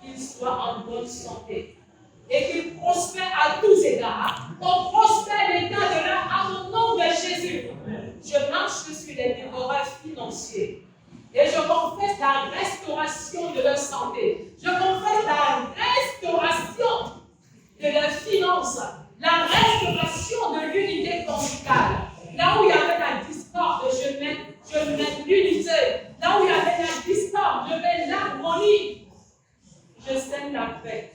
Qu'ils soient en bonne santé et qu'ils prospèrent à tous égards. On prospère l'état de leur âme au nom de Jésus. Je marche sur les dévoreurs financiers et je confesse la restauration de leur santé. Je confesse la restauration de leurs finances, la restauration de l'unité conjugale. Là où il y avait la discorde, je mets l'unité. Là où il y avait la discorde, je mets l'harmonie. Je sème la paix,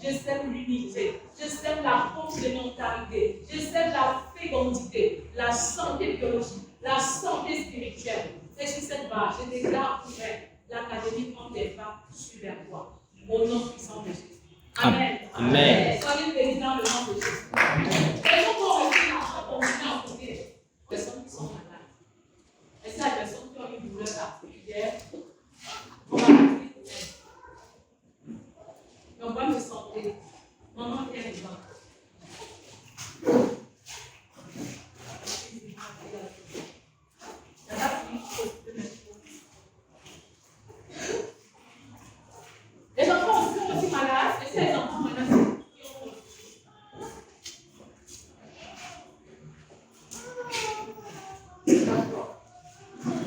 je sème l'unité, je sème la complémentarité, je sème la fécondité, la santé biologique, la santé spirituelle. C'est sur cette base, je déclare ouvert l'académie Homme des femmes sur vers toi, au nom puissant de Jésus. Amen. Amen. Soyez bénis dans le nom de Jésus. Et donc, on revient à continuer à côté des personnes qui sont malades. Et c'est la personne qui a une douleur particulière. On va prier. On va me santé. Maman, viens les gens. Les enfants sont aussi malades, et ces enfants malades,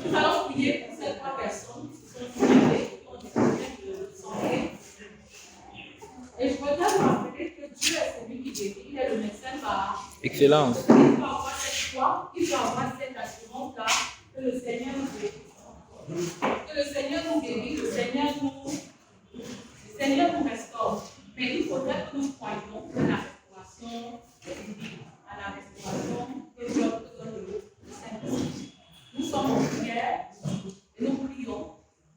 nous allons prier pour ces trois personnes qui se sont soulevé, qui ont des problèmes de santé. Et je voudrais vous rappeler que Dieu est celui qui guérit, il est le médecin par Excellence. Il faut avoir cette foi, il faut avoir cette assurance-là que le Seigneur nous guérit. Que le Seigneur nous guérit, le Seigneur nous restaure. Mais il faudrait que nous croyions que la restauration est divine. la restauration, que Dieu te donne le Saint-Esprit. Nous sommes en prière et nous prions.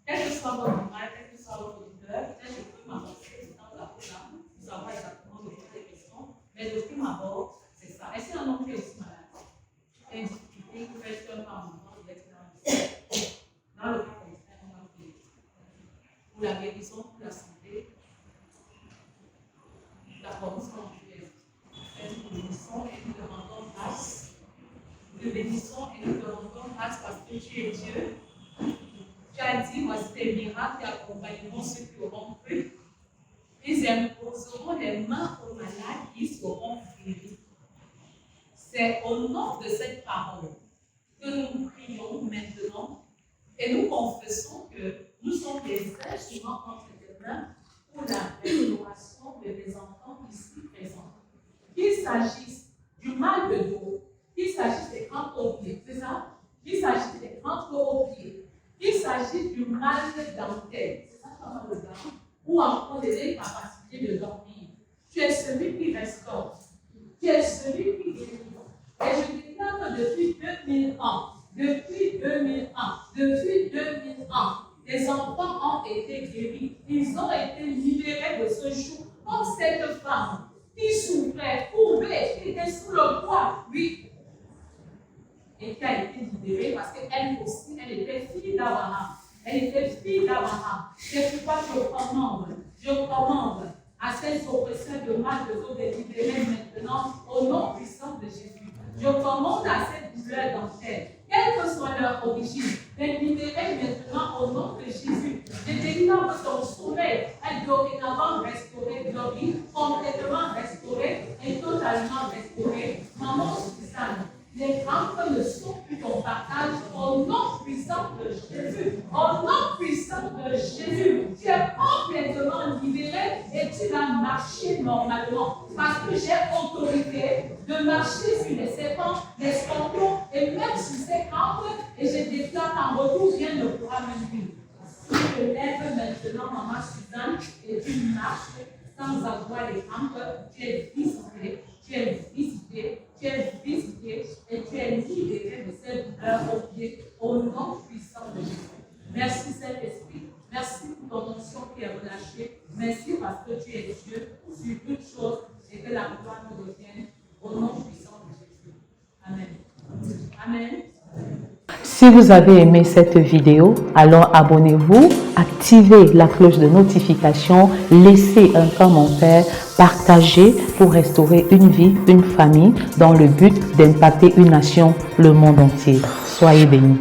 Quel que soit votre mal, quel que soit votre douleur, peut-être que je peux m'avancer dans la programme pour savoir exactement de toutes les questions. Mais de prime abord, c'est ça. Est-ce qu'il y a un homme qui est aussi malade? Il y a une difficulté, vous faites un pas en moment, vous êtes dans le cas contraire, on va prier. Pour la guérison, pour la santé. D'accord, nous sommes en prière. Nous te bénissons et nous te rendons grâce. Nous te bénissons et nous te rendons grâce parce que tu es Dieu. Tu as dit, voici tes miracles qui accompagneront ceux qui auront cru. Ils imposeront les mains aux malades qui seront guéris. C'est au nom de cette parole que nous prions maintenant et nous confessons que nous sommes des instruments entre tes mains pour la restauration de tes enfants ici présents. Qu'il s'agisse du mal de dos, qu'il s'agisse des crampes aux pieds, c'est ça? Qu'il s'agisse des crampes aux pieds, qu'il s'agisse du mal dentaire, c'est ça qu'on a le gars, ou encore des incapacités de dormir. Tu es celui qui restaure, tu es celui qui guérit. Et je déclare que depuis 2000 ans, les enfants ont été guéris, ils ont été libérés de ce joug, comme cette femme qui souffrait, courbée, qui était sous le poids, oui, et qui a été libérée parce qu'elle aussi, elle était fille d'Abraham. Elle était fille d'Abraham. C'est pourquoi je commande à ces oppresseurs de mal de dos de libérer maintenant au nom puissant de Jésus. Je commande à cette douleur dentaire, quelle que soit leur origine, de libérer maintenant au nom de Jésus. Je déclare que ton sommeil est dorénavant restauré, Glory, complètement restauré et totalement restauré. Maman Suzanne, les crampes ne sont plus ton partage au nom puissant de Jésus. Au nom puissant de Jésus, tu es complètement libéré et tu vas marcher normalement. Parce que j'ai autorité de marcher sur les serpents, les scorpions et même sur ces crampes. Et je déclare qu'en retour, rien ne pourra me nuire. Tu te lèves maintenant, maman Suzanne, et tu marches sans avoir les crampes. Tu es visité, tu es visité, tu es visité et tu es libéré de cette douleur au pied au nom puissant de Jésus. Merci Saint-Esprit, merci pour ton onction qui est relâchée. Merci parce que tu es Dieu sur toutes choses et que la gloire te revienne au nom puissant de Jésus. Amen. Amen. Si vous avez aimé cette vidéo, alors abonnez-vous, activez la cloche de notification, laissez un commentaire, partagez pour restaurer une vie, une famille dans le but d'impacter une nation, le monde entier. Soyez bénis.